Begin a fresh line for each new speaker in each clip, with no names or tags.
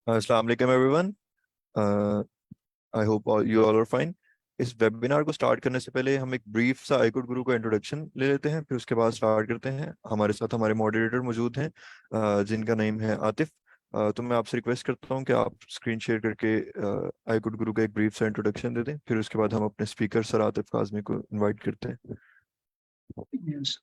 अस्सलाम वालेकुम everyone. I hope you all are fine. इस वेबिनार को स्टार्ट करने से पहले हम एक ब्रीफ सा आईकोड गुरु का इंट्रोडक्शन ले लेते हैं, फिर उसके बाद स्टार्ट करते हैं। हमारे साथ हमारे मॉडरेटर मौजूद हैं, जिनका नेम है आतिफ। तो मैं आपसे रिक्वेस्ट करता हूं कि आप स्क्रीन शेयर करके आईकोड गुरु का एक ब्रीफ सा इंट्रोडक्शन दे दें, फिर उसके बाद हम अपने स्पीकर सर आतिफ काज़मी को इनवाइट करते हैं।
Yes.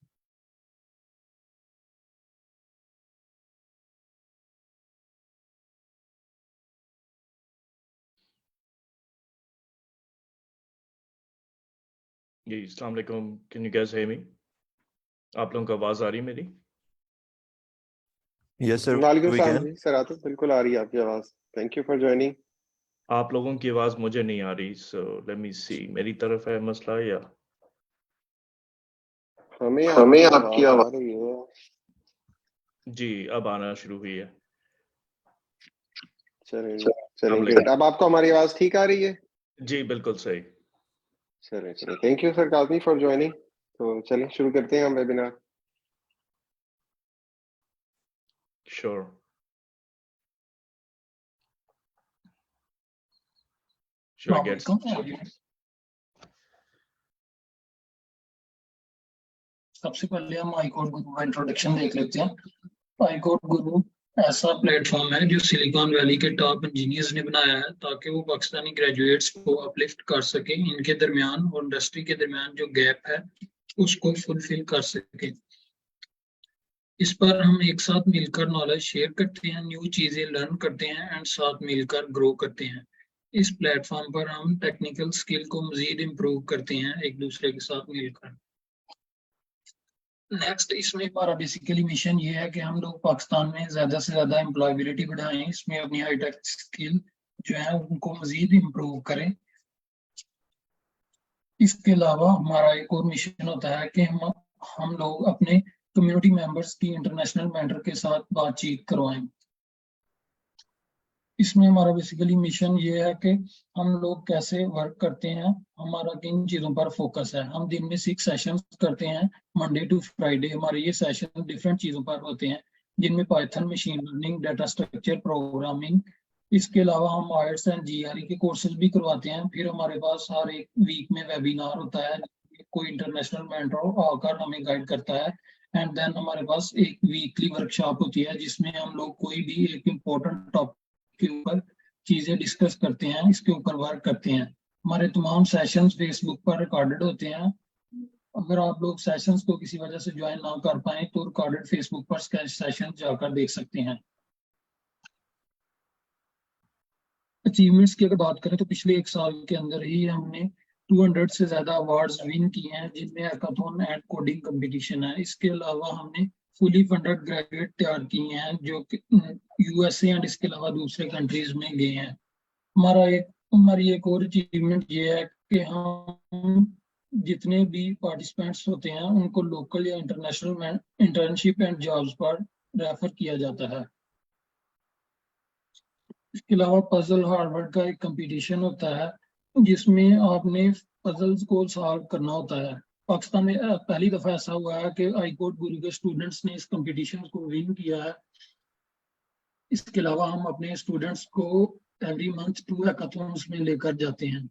जी अस्सलाम वालेकुम। Can you guys hear me? आप लोगों को आवाज आ रही है मेरी?
यस सर,
वालेकुम
वी
सलाम
कैन।
जी, सर आतिफ बिल्कुल आ रही है आपकी आवाज। Thank you for joining.
आप लोगों की आवाज मुझे नहीं आ रही, सो लेट मी सी, मेरी तरफ है मसला या
हमें आपकी आवाज आ रही है।
जी अब आना शुरू हुई है।
चलेंगे। अब आपको हमारी आवाज ठीक आ रही है?
जी बिल्कुल सही।
चलिए thank you sir Kazmi for joining. तो चलिए शुरू करते हैं हम वेबिनार।
श्योर।
सबसे पहले हम आईकोड गुरु का इंट्रोडक्शन देख लेते हैं। आईकोड गुरु ऐसा प्लेटफॉर्म है जो सिलिकॉन वैली के टॉप इंजीनियर्स ने बनाया है ताकि वो पाकिस्तानी ग्रेजुएट्स को अपलिफ्ट कर सके, इनके दरमियान और इंडस्ट्री के दरमियान जो गैप है उसको फुलफिल कर सके। इस पर हम एक साथ मिलकर नॉलेज शेयर करते हैं, न्यू चीजें लर्न करते हैं एंड साथ मिलकर ग्रो करते हैं। इस प्लेटफॉर्म पर हम टेक्निकल स्किल को मजीद इम्प्रूव करते हैं एक दूसरे के साथ मिलकर। नेक्स्ट, इसमें हमारा बेसिकली मिशन ये है कि हम लोग पाकिस्तान में ज़्यादा से ज़्यादा एम्प्लॉयबिलिटी बढ़ाएं, इसमें अपनी हाईटेक स्किल जो है उनको मजीद इम्प्रूव करें। इसके अलावा हमारा एक और मिशन होता है कि हम लोग अपने कम्युनिटी मेंबर्स की इंटरनेशनल मेंटर के साथ बातचीत करवाएं। इसमें हमारा बेसिकली मिशन ये है कि हम लोग कैसे वर्क करते हैं, हमारा किन चीज़ों पर फोकस है। हम दिन में 6 सेशंस करते हैं, मंडे टू फ्राइडे। हमारे ये सेशन डिफरेंट चीज़ों पर होते हैं, जिनमें Python, machine learning, data structure, programming. इसके अलावा हम आईएलटीएस एंड जीआरई के कोर्सेज भी करवाते हैं। फिर हमारे पास हर एक वीक में वेबिनार होता है, कोई इंटरनेशनल मेंटर आकर हमें गाइड करता है। एंड देन हमारे पास एक वीकली वर्कशॉप होती है जिसमें हम लोग कोई भी एक इम्पोर्टेंट टॉपिक के ऊपर चीजें डिस्कस करते हैं, इसके ऊपर वर्क करते हैं। हमारे तमाम सेशंस फेसबुक पर रिकॉर्डेड होते हैं। अगर आप लोग सेशंस को किसी वजह से ज्वाइन ना कर पाए तो रिकॉर्डेड फेसबुक पर सेशन जाकर देख सकते हैं। अचीवमेंट्स की अगर बात करें तो पिछले 1 साल के अंदर ही हमने 200 से ज्यादा अवार्ड्स विन किए हैं, जिनमें हैकाथॉन एंड कोडिंग कंपटीशन है। इसके अलावा हमने फुली फंडेड ग्रेजुएट तैयार किए हैं जो कि यूएसए एंड इसके अलावा दूसरे कंट्रीज में गए हैं। हमारी एक और अचीवमेंट ये है कि हम जितने भी पार्टिसिपेंट्स होते हैं उनको लोकल या इंटरनेशनल इंटर्नशिप एंड जॉब्स पर रेफर किया जाता है। इसके अलावा पजल हार्वर्ड का एक कंपटीशन होता है जिसमें आपने पजल्स को सॉल्व करना होता है। पाकिस्तान में पहली दफा ऐसा हुआ है कि आईकोड गुरु के स्टूडेंट्स ने इस कंपटीशन को विन किया है। इसके अलावा हम अपने स्टूडेंट्स को एवरी मंथ 2 हैकाथॉन्स में लेकर जाते हैं।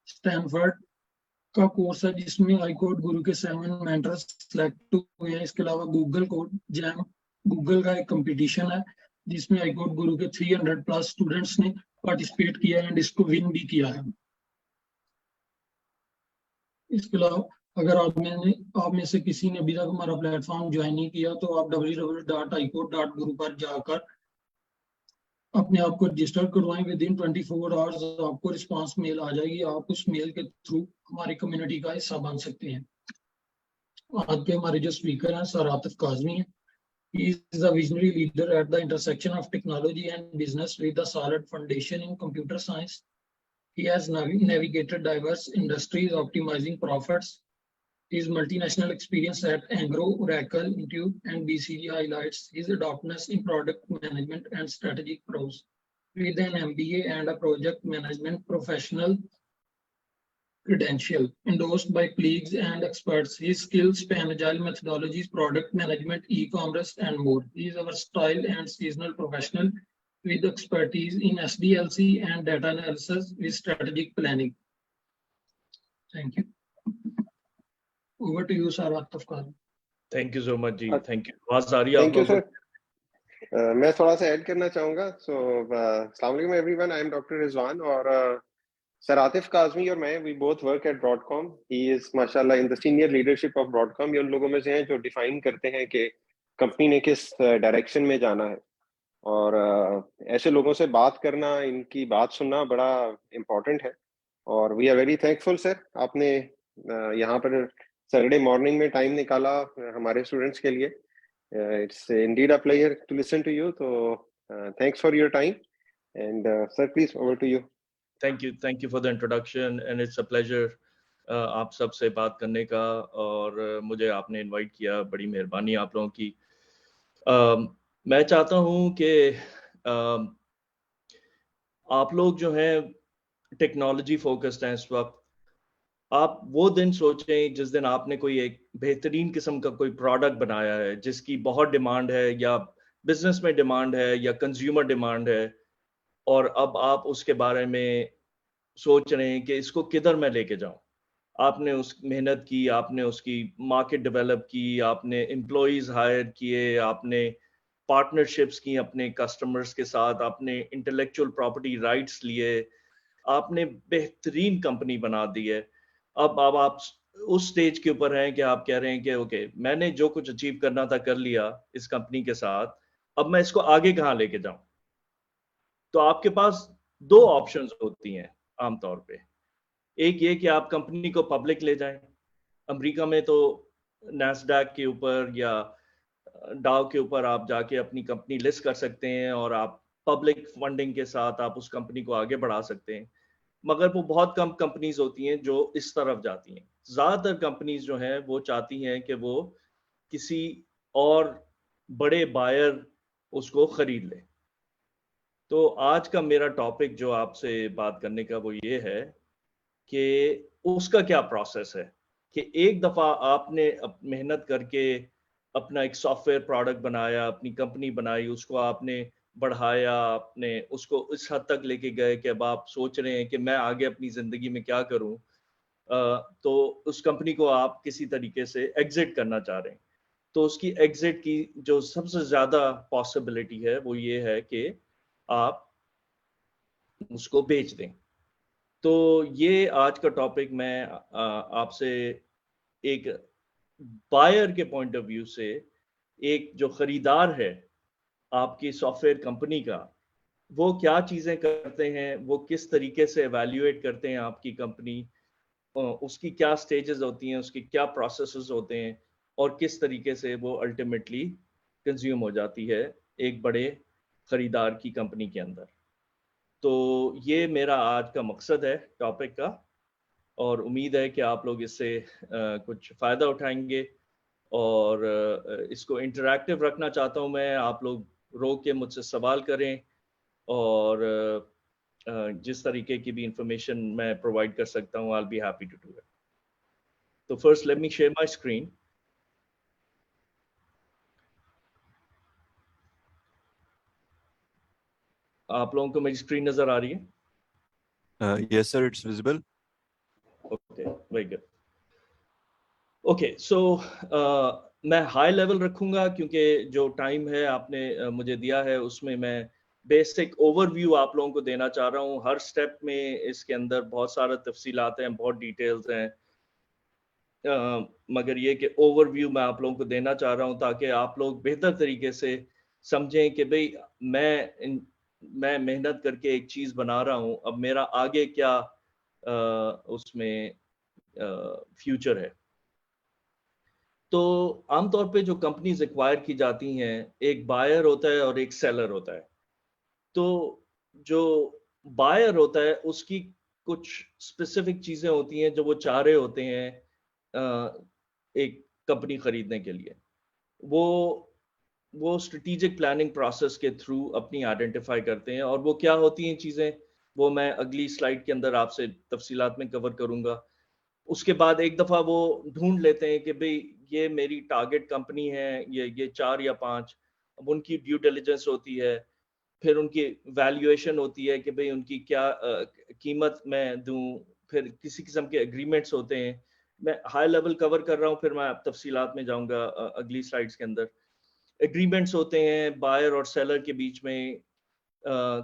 स्टैनफोर्ड का कोर्स है जिसमें आईकोड गुरु के 7 मेंटर्स सिलेक्ट हुए हैं। इसके अलावा गूगल कोड जैम गूगल का एक कंपटीशन है जिसमें आईकोड गुरु के 300 प्लस स्टूडेंट्स ने पार्टिसिपेट किया एंड इसको विन भी किया है। इसके अलावा अगर आप में से किसी ने अभी तक हमारा प्लेटफॉर्म ज्वाइन नहीं किया तो आप www.icode.guru पर जाकर अपने आप को रजिस्टर करवाएं। विद इन 24 आवर्स आपको रिस्पांस मेल आ जाएगी। आप उस मेल के थ्रू हमारी कम्युनिटी का हिस्सा बन सकते हैं। आज के हमारे जो स्पीकर हैं सर आतिफ काज़मी हैं। He is a visionary leader at the intersection of technology and business with a solid foundation in computer science. He has navigated diverse industries, optimizing profits. His multinational experience at Angro, Oracle, Intuit, and BCG highlights his adeptness in product management and strategic prose. With an MBA and a project management professional credential endorsed by colleagues and experts, his skills span agile methodologies, product management, e-commerce, and more. He is a versatile and seasonal professional with expertise in SDLC and data analysis with strategic planning. Thank you. Over to you, sir. Ataf Khan.
Thank you so much ji, thank you. आवाज आ रही है आप
thank you
लोगों को?
Sir. मैं थोड़ा सा add करना चाहूँगा। अस्सलाम वालेकुम everyone, I am doctor Rizwan और सर आतिफ काज़मी और मैं we both work at Broadcom. He is माशाल्लाह in the senior leadership of Broadcom. ये उन लोगों में से हैं जो डिफाइन करते हैं कि कंपनी ने किस डायरेक्शन में जाना है, और ऐसे लोगों से बात करना, इनकी बात सुनना बड़ा इम्पोर्टेंट है। और we are very thankful sir, आपने यहाँ पर सैटरडे मॉर्निंग में टाइम निकाला हमारे स्टूडेंट्स के लिए। It's indeed a pleasure to listen to you, तो thanks for your time and sir please over to you.
Thank you for the introduction and it's a pleasure आप सब से बात करने का, और मुझे आपने इनवाइट किया, बड़ी मेहरबानी आप लोगों की। मैं चाहता हूँ कि आप लोग जो हैं टेक्नोलॉजी फोकस्ड हैं इस वक्त। आप वो दिन सोचें जिस दिन आपने कोई एक बेहतरीन किस्म का कोई प्रोडक्ट बनाया है जिसकी बहुत डिमांड है, या बिजनेस में डिमांड है, या कंज्यूमर डिमांड है, और अब आप उसके बारे में सोच रहे हैं कि इसको किधर मैं लेके जाऊं। आपने उस मेहनत की, आपने उसकी मार्केट डेवलप की, आपने एम्प्लॉइज हायर किए, आपने पार्टनरशिप्स की अपने कस्टमर्स के साथ, आपने इंटेलेक्चुअल प्रॉपर्टी राइट्स लिए, आपने बेहतरीन कंपनी बना दी है। अब आप उस स्टेज के ऊपर हैं कि आप कह रहे हैं कि ओके, मैंने जो कुछ अचीव करना था कर लिया इस कंपनी के साथ, अब मैं इसको आगे कहाँ लेके जाऊं। तो आपके पास दो ऑप्शंस होती हैं आमतौर पे। एक ये कि आप कंपनी को पब्लिक ले जाएं। अमेरिका में तो नैस्डैक के ऊपर या डाउ के ऊपर आप जाके अपनी कंपनी लिस्ट कर सकते हैं, और आप पब्लिक फंडिंग के साथ आप उस कंपनी को आगे बढ़ा सकते हैं। मगर वो बहुत कम कंपनीज होती हैं जो इस तरफ जाती हैं। ज़्यादातर कंपनीज जो हैं वो चाहती हैं कि वो किसी और बड़े बायर उसको खरीद ले। तो आज का मेरा टॉपिक जो आपसे बात करने का वो ये है कि उसका क्या प्रोसेस है, कि एक दफ़ा आपने मेहनत करके अपना एक सॉफ्टवेयर प्रोडक्ट बनाया, अपनी कंपनी बनाई, उसको आपने बढ़ाया, आपने उसको इस हद तक लेके गए कि अब आप सोच रहे हैं कि मैं आगे अपनी ज़िंदगी में क्या करूं। तो उस कंपनी को आप किसी तरीके से एग्जिट करना चाह रहे हैं। तो उसकी एग्जिट की जो सबसे ज़्यादा पॉसिबिलिटी है वो ये है कि आप उसको बेच दें। तो ये आज का टॉपिक मैं आपसे एक बायर के पॉइंट ऑफ व्यू से, एक जो खरीदार है आपकी सॉफ्टवेयर कंपनी का, वो क्या चीज़ें करते हैं, वो किस तरीके से एवेल्युएट करते हैं आपकी कंपनी, उसकी क्या स्टेजेस होती हैं, उसकी क्या प्रोसेसेस होते हैं, और किस तरीके से वो अल्टीमेटली कंज्यूम हो जाती है एक बड़े खरीदार की कंपनी के अंदर। तो ये मेरा आज का मकसद है टॉपिक का, और उम्मीद है कि आप लोग इससे कुछ फ़ायदा उठाएंगे। और इसको इंटरैक्टिव रखना चाहता हूँ मैं। आप लोग रोक के मुझसे सवाल करें, और जिस तरीके की भी इंफॉर्मेशन मैं प्रोवाइड कर सकता हूँ, I will be happy to do it. तो first let me share my screen. आप लोगों को मेरी स्क्रीन नजर आ रही है?
Yes sir, it's visible.
Okay, very good. Okay, so मैं हाई लेवल रखूंगा क्योंकि जो टाइम है आपने मुझे दिया है उसमें मैं बेसिक ओवरव्यू आप लोगों को देना चाह रहा हूँ। हर स्टेप में इसके अंदर बहुत सारा तफसीलात हैं, बहुत डिटेल्स हैं, मगर ये कि ओवरव्यू मैं आप लोगों को देना चाह रहा हूँ ताकि आप लोग बेहतर तरीके से समझें कि भाई मैं मेहनत करके एक चीज़ बना रहा हूँ, अब मेरा आगे क्या उसमें फ्यूचर है। तो आमतौर पे जो कंपनीज एक्वायर की जाती हैं, एक बायर होता है और एक सेलर होता है। तो जो बायर होता है उसकी कुछ स्पेसिफिक चीज़ें होती हैं जो वो चाह रहे होते हैं एक कंपनी खरीदने के लिए। वो स्ट्रेटेजिक प्लानिंग प्रोसेस के थ्रू अपनी आइडेंटिफाई करते हैं, और वो क्या होती हैं चीज़ें वो मैं अगली स्लाइड के अंदर आपसे तफसीलात में कवर करूँगा। उसके बाद एक दफ़ा वो ढूंढ लेते हैं कि भाई ये मेरी टारगेट कंपनी है, ये 4 या 5। अब उनकी ड्यू डिलिजेंस होती है, پھر ان کی ویلیویشن ہوتی ہے کہ بھئی ان کی کیا قیمت میں دوں، پھر کسی قسم کے اگریمنٹس ہوتے ہیں. میں ہائی لیول کور کر رہا ہوں، پھر میں تفصیلات میں جاؤں گا اگلی سلائیڈز کے اندر. اگریمنٹس ہوتے ہیں بائر اور سیلر کے بیچ میں،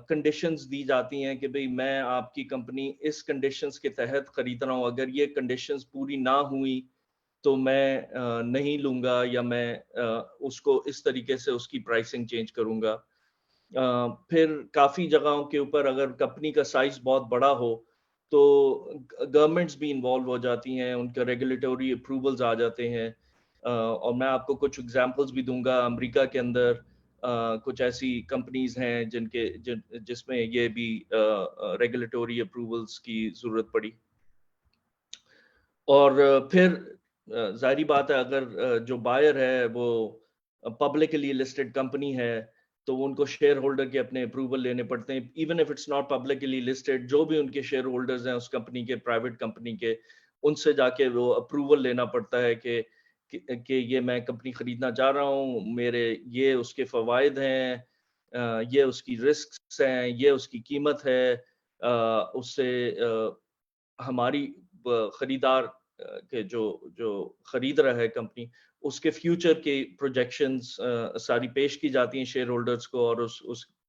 کنڈیشنز دی جاتی ہیں کہ بھئی میں آپ کی کمپنی اس کنڈیشنز کے تحت خرید رہا ہوں، اگر یہ کنڈیشنز پوری نہ ہوئی تو میں نہیں لوں گا، یا میں اس کو اس طریقے سے اس کی پرائسنگ چینج کروں گا. پھر کافی جگہوں کے اوپر اگر کمپنی کا سائز بہت بڑا ہو تو گورنمنٹس بھی انوالو ہو جاتی ہیں، ان کے ریگولیٹوری اپروولز آ جاتے ہیں. اور میں آپ کو کچھ ایگزامپلس بھی دوں گا. امریکہ کے اندر کچھ ایسی کمپنیز ہیں جس میں یہ بھی ریگولیٹوری اپروولز کی ضرورت پڑی. اور پھر ظاہری بات ہے اگر جو بائر ہے وہ پبلکلی لسٹڈ کمپنی ہے تو ان کو شیئر ہولڈر کے اپنے اپروول لینے پڑتے ہیں. Even if it's not publicly listed, جو بھی ان کے شیئر ہولڈرز ہیں اس کمپنی کے، پرائیویٹ کمپنی کے، ان سے جا کے وہ اپروول لینا پڑتا ہے کہ یہ میں کمپنی خریدنا چاہ رہا ہوں، میرے یہ اس کے فوائد ہیں، یہ اس کی رسکس ہیں، یہ اس کی قیمت ہے، اس سے ہماری خریدار کے جو خرید رہا ہے کمپنی، اس کے فیوچر کے پروجیکشنز ساری پیش کی جاتی ہیں شیئر ہولڈرز کو، اور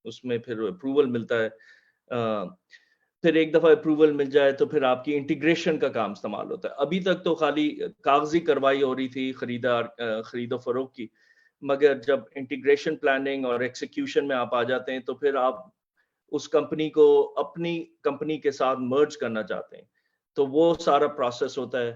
اس میں پھر اپروول ملتا ہے. پھر ایک دفعہ اپروول مل جائے تو پھر آپ کی انٹیگریشن کا کام استعمال ہوتا ہے. ابھی تک تو خالی کاغذی کارروائی ہو رہی تھی خرید و فروخت کی، مگر جب انٹیگریشن پلاننگ اور ایکسیکیوشن میں آپ آ جاتے ہیں تو پھر آپ اس کمپنی کو اپنی کمپنی کے ساتھ مرج کرنا چاہتے ہیں، تو وہ سارا پروسیس ہوتا ہے.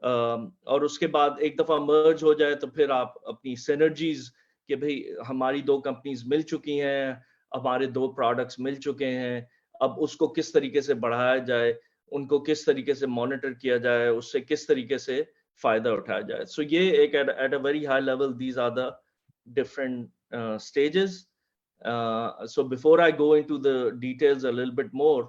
اور اس کے بعد ایک دفعہ مرج ہو جائے تو پھر آپ اپنی سینرجیز کہ بھئی ہماری دو کمپنیز مل چکی ہیں، ہمارے دو پروڈکٹس مل چکے ہیں، اب اس کو کس طریقے سے بڑھایا جائے، ان کو کس طریقے سے مانیٹر کیا جائے، اس سے کس طریقے سے فائدہ اٹھایا جائے. سو یہ ایک at a very high level these are the different stages. So before I go into the details a little bit more,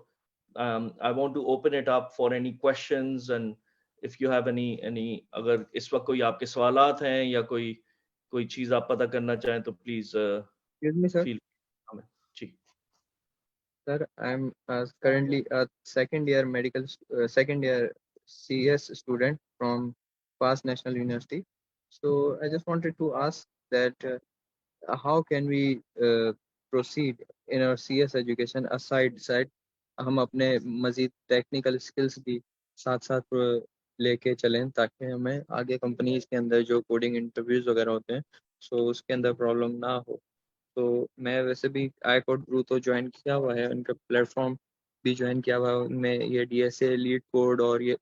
I want to open it up for any questions, and if you have any اگر اس وقت کوئی آپ کے سوالات ہیں یا کوئی چیز آپ پتہ کرنا چاہیں تو پلیز فیل. جی
Sir, I'm currently a second year CS student from Fast National University. So I just wanted to ask that how can we proceed in our CS education aside ہم اپنے مزید ٹیکنیکل اسکلس بھی ساتھ ساتھ لے کے چلیں تاکہ ہمیں آگے کمپنیز کے اندر جو کوڈنگ انٹرویوز وغیرہ ہوتے ہیں سو اس کے اندر پرابلم نہ ہو. تو میں ویسے بھی آئی کوڈ گرو تو جوائن کیا ہوا ہے، ان کا پلیٹ فارم بھی جوائن کیا ہوا ہے، ان میں یہ DSA لیڈ کوڈ اور یہ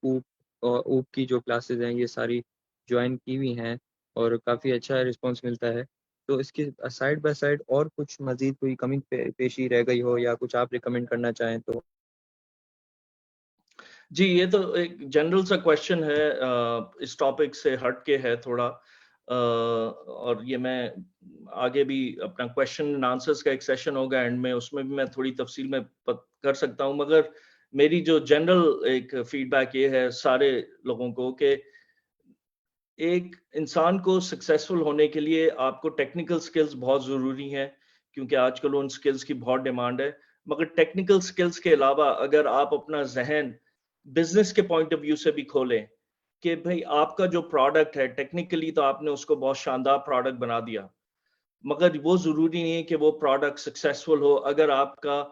اوپ کی جو کلاسز ہیں یہ ساری جوائن کی ہوئی ہیں اور کافی اچھا رسپانس ملتا ہے. تو اس کی سائڈ بائی سائڈ اور کچھ مزید کوئی کمی پیشی رہ گئی ہو یا کچھ آپ ریکمینڈ کرنا چاہیں تو.
جی یہ تو ایک جنرل سا کویشچن ہے، اس ٹاپک سے ہٹ کے ہے تھوڑا، اور یہ میں آگے بھی اپنا کویشچن اینڈ آنسرز کا ایک سیشن ہوگا اینڈ میں، اس میں بھی میں تھوڑی تفصیل میں کر سکتا ہوں. مگر میری جو جنرل ایک فیڈ بیک یہ ہے سارے لوگوں کو کہ ایک انسان کو سکسیسفل ہونے کے لیے آپ کو ٹیکنیکل سکلز بہت ضروری ہیں، کیونکہ آج کل ان سکلز کی بہت ڈیمانڈ ہے. مگر ٹیکنیکل سکلز کے علاوہ اگر آپ اپنا ذہن بزنس کے پوائنٹ آف ویو سے بھی کھولیں کہ بھئی آپ کا جو پروڈکٹ ہے ٹیکنیکلی تو آپ نے اس کو بہت شاندار پروڈکٹ بنا دیا، مگر وہ ضروری نہیں ہے کہ وہ پروڈکٹ سکسیسفل ہو اگر آپ کا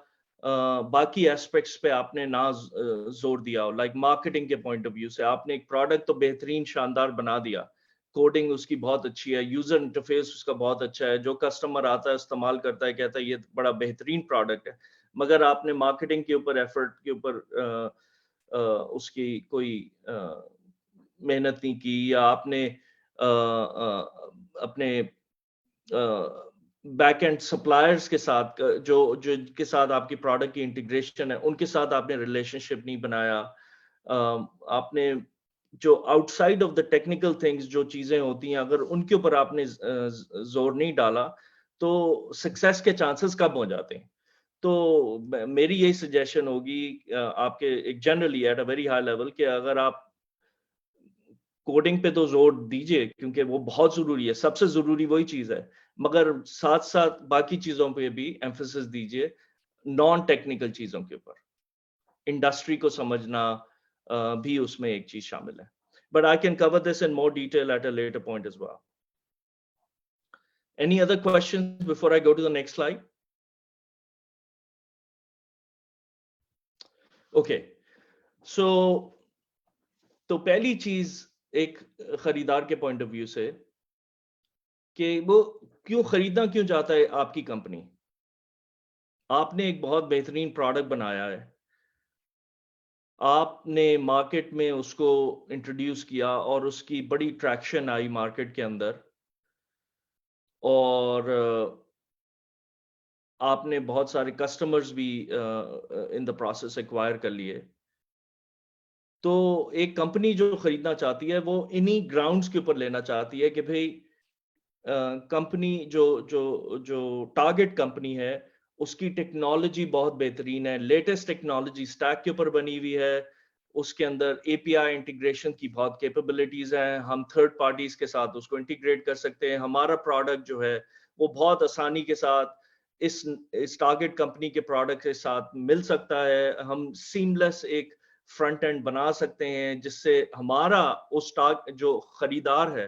باقی ایسپیکٹس پہ آپ نے نہ زور دیا ہو. لائک مارکیٹنگ کے پوائنٹ آف ویو سے آپ نے ایک پروڈکٹ تو بہترین شاندار بنا دیا، کوڈنگ اس کی بہت اچھی ہے، یوزر انٹرفیس اس کا بہت اچھا ہے، جو کسٹمر آتا ہے استعمال کرتا ہے کہتا ہے یہ بڑا بہترین پروڈکٹ ہے، مگر آپ نے مارکیٹنگ کے اوپر ایفرٹ کے اوپر اس کی کوئی محنت نہیں کی، یا آپ نے اپنے بیک اینڈ سپلائرز کے ساتھ جو کے ساتھ آپ کی پروڈکٹ کی انٹیگریشن ہے ان کے ساتھ آپ نے ریلیشن شپ نہیں بنایا، آپ نے جو out side of the technical things جو چیزیں ہوتی ہیں اگر ان کے اوپر آپ نے زور نہیں ڈالا تو سکسیس کے چانسز کم ہو جاتے ہیں. تو میری یہی سجیشن ہوگی آپ کے ایک generally at a very high level کہ اگر آپ کوڈنگ پہ تو زور دیجیے کیونکہ وہ بہت ضروری ہے, سب سے ضروری وہی چیز ہے, مگر ساتھ ساتھ باقی چیزوں پہ بھی ایمفیسس دیجیے, نان ٹیکنیکل چیزوں کے اوپر. انڈسٹری کو سمجھنا بھی اس میں ایک چیز شامل ہے. But I can cover this in more detail at a later point as well. Any other questions before I go to the next slide? Okay. So, تو پہلی چیز ایک خریدار کے پوائنٹ آف ویو سے کہ وہ کیوں خریدنا کیوں چاہتا ہے آپ کی کمپنی. آپ نے ایک بہت بہترین پروڈکٹ بنایا ہے, آپ نے مارکیٹ میں اس کو انٹروڈیوس کیا اور اس کی بڑی ٹریکشن آئی مارکیٹ کے اندر, اور آپ نے بہت سارے کسٹمرز بھی ان دا پروسیس ایکوائر کر لیے. تو ایک کمپنی جو خریدنا چاہتی ہے وہ انہی گراؤنڈز کے اوپر لینا چاہتی ہے کہ بھئی کمپنی جو ٹارگٹ کمپنی ہے اس کی ٹیکنالوجی بہت بہترین ہے, لیٹسٹ ٹیکنالوجی اسٹیک کے اوپر بنی ہوئی ہے, اس کے اندر اے پی آئی انٹیگریشن کی بہت کیپیبلٹیز ہیں, ہم تھرڈ پارٹیز کے ساتھ اس کو انٹیگریٹ کر سکتے ہیں, ہمارا پروڈکٹ جو ہے وہ بہت آسانی کے ساتھ اس ٹارگٹ کمپنی کے پروڈکٹ کے ساتھ مل سکتا ہے, ہم سیملیس ایک فرنٹ اینڈ بنا سکتے ہیں جس سے ہمارا اس جو خریدار ہے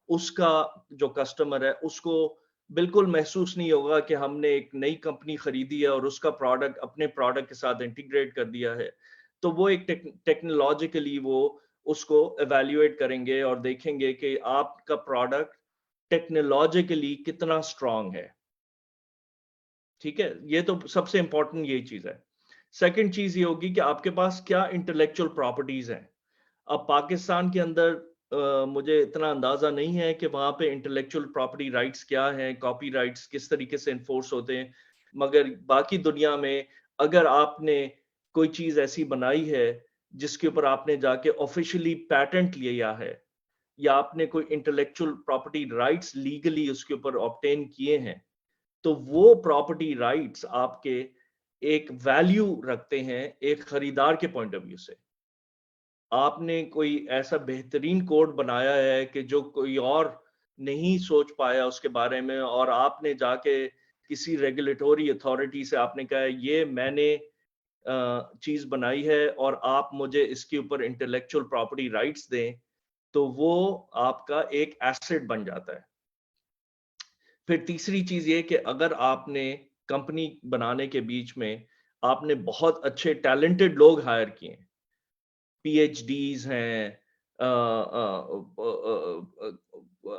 اس کا جو کسٹمر ہے اس کو بالکل محسوس نہیں ہوگا کہ ہم نے ایک نئی کمپنی خریدی ہے اور اس کا پروڈکٹ اپنے پروڈکٹ کے ساتھ انٹیگریٹ کر دیا ہے. تو وہ ایک ٹیکنالوجیکلی وہ اس کو ایویلیویٹ کریں گے اور دیکھیں گے کہ آپ کا پروڈکٹ ٹیکنالوجیکلی کتنا اسٹرانگ ہے. ٹھیک ہے, یہ تو سب سے امپورٹنٹ یہی چیز ہے. سیکنڈ چیز یہ ہوگی کہ آپ کے پاس کیا انٹلیکچوئل پراپرٹیز ہیں. اب پاکستان کے اندر مجھے اتنا اندازہ نہیں ہے کہ وہاں پہ انٹلیکچوئل پراپرٹی رائٹس کیا ہیں, کاپی رائٹس کس طریقے سے انفورس ہوتے ہیں, مگر باقی دنیا میں اگر آپ نے کوئی چیز ایسی بنائی ہے جس کے اوپر آپ نے جا کے آفیشلی پیٹنٹ لیا ہے یا آپ نے کوئی انٹلیکچوئل پراپرٹی رائٹس لیگلی اس کے اوپر آبٹین کیے ہیں, تو وہ پراپرٹی رائٹس آپ کے ایک ویلیو رکھتے ہیں ایک خریدار کے پوائنٹ آف ویو سے. آپ نے کوئی ایسا بہترین کوڈ بنایا ہے کہ جو کوئی اور نہیں سوچ پایا اس کے بارے میں, اور آپ نے جا کے کسی ریگولیٹوری اتھارٹی سے آپ نے کہا یہ میں نے چیز بنائی ہے اور آپ مجھے اس کے اوپر انٹلیکچوئل پراپرٹی رائٹس دیں, تو وہ آپ کا ایک ایسٹ بن جاتا ہے. پھر تیسری چیز یہ کہ اگر آپ نے کمپنی بنانے کے بیچ میں آپ نے بہت اچھے ٹیلنٹڈ لوگ ہائر کیے ہیں, پی ایچ ڈیز ہیں,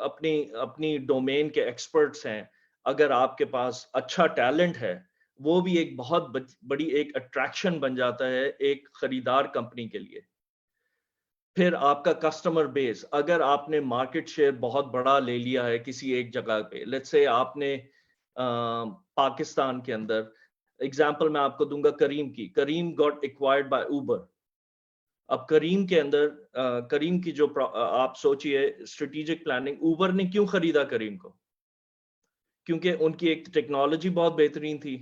اپنی ڈومین کے ایکسپرٹس ہیں, اگر آپ کے پاس اچھا ٹیلنٹ ہے وہ بھی ایک بہت بڑی ایک اٹریکشن بن جاتا ہے ایک خریدار کمپنی کے لیے. پھر آپ کا کسٹمر بیس, اگر آپ نے مارکیٹ شیئر بہت بڑا لے لیا ہے کسی ایک جگہ پہ, لیٹس سے آپ نے پاکستان کے اندر ایگزامپل میں آپ کو دوں گا کریم کی, کریم گاٹ ایکوائرڈ بائی اوبر. اب کریم کے اندر کریم کی جو آپ سوچئے اسٹریٹجک پلاننگ, اوبر نے کیوں خریدا کریم کو؟ کیونکہ ان کی ایک ٹیکنالوجی بہت بہترین تھی,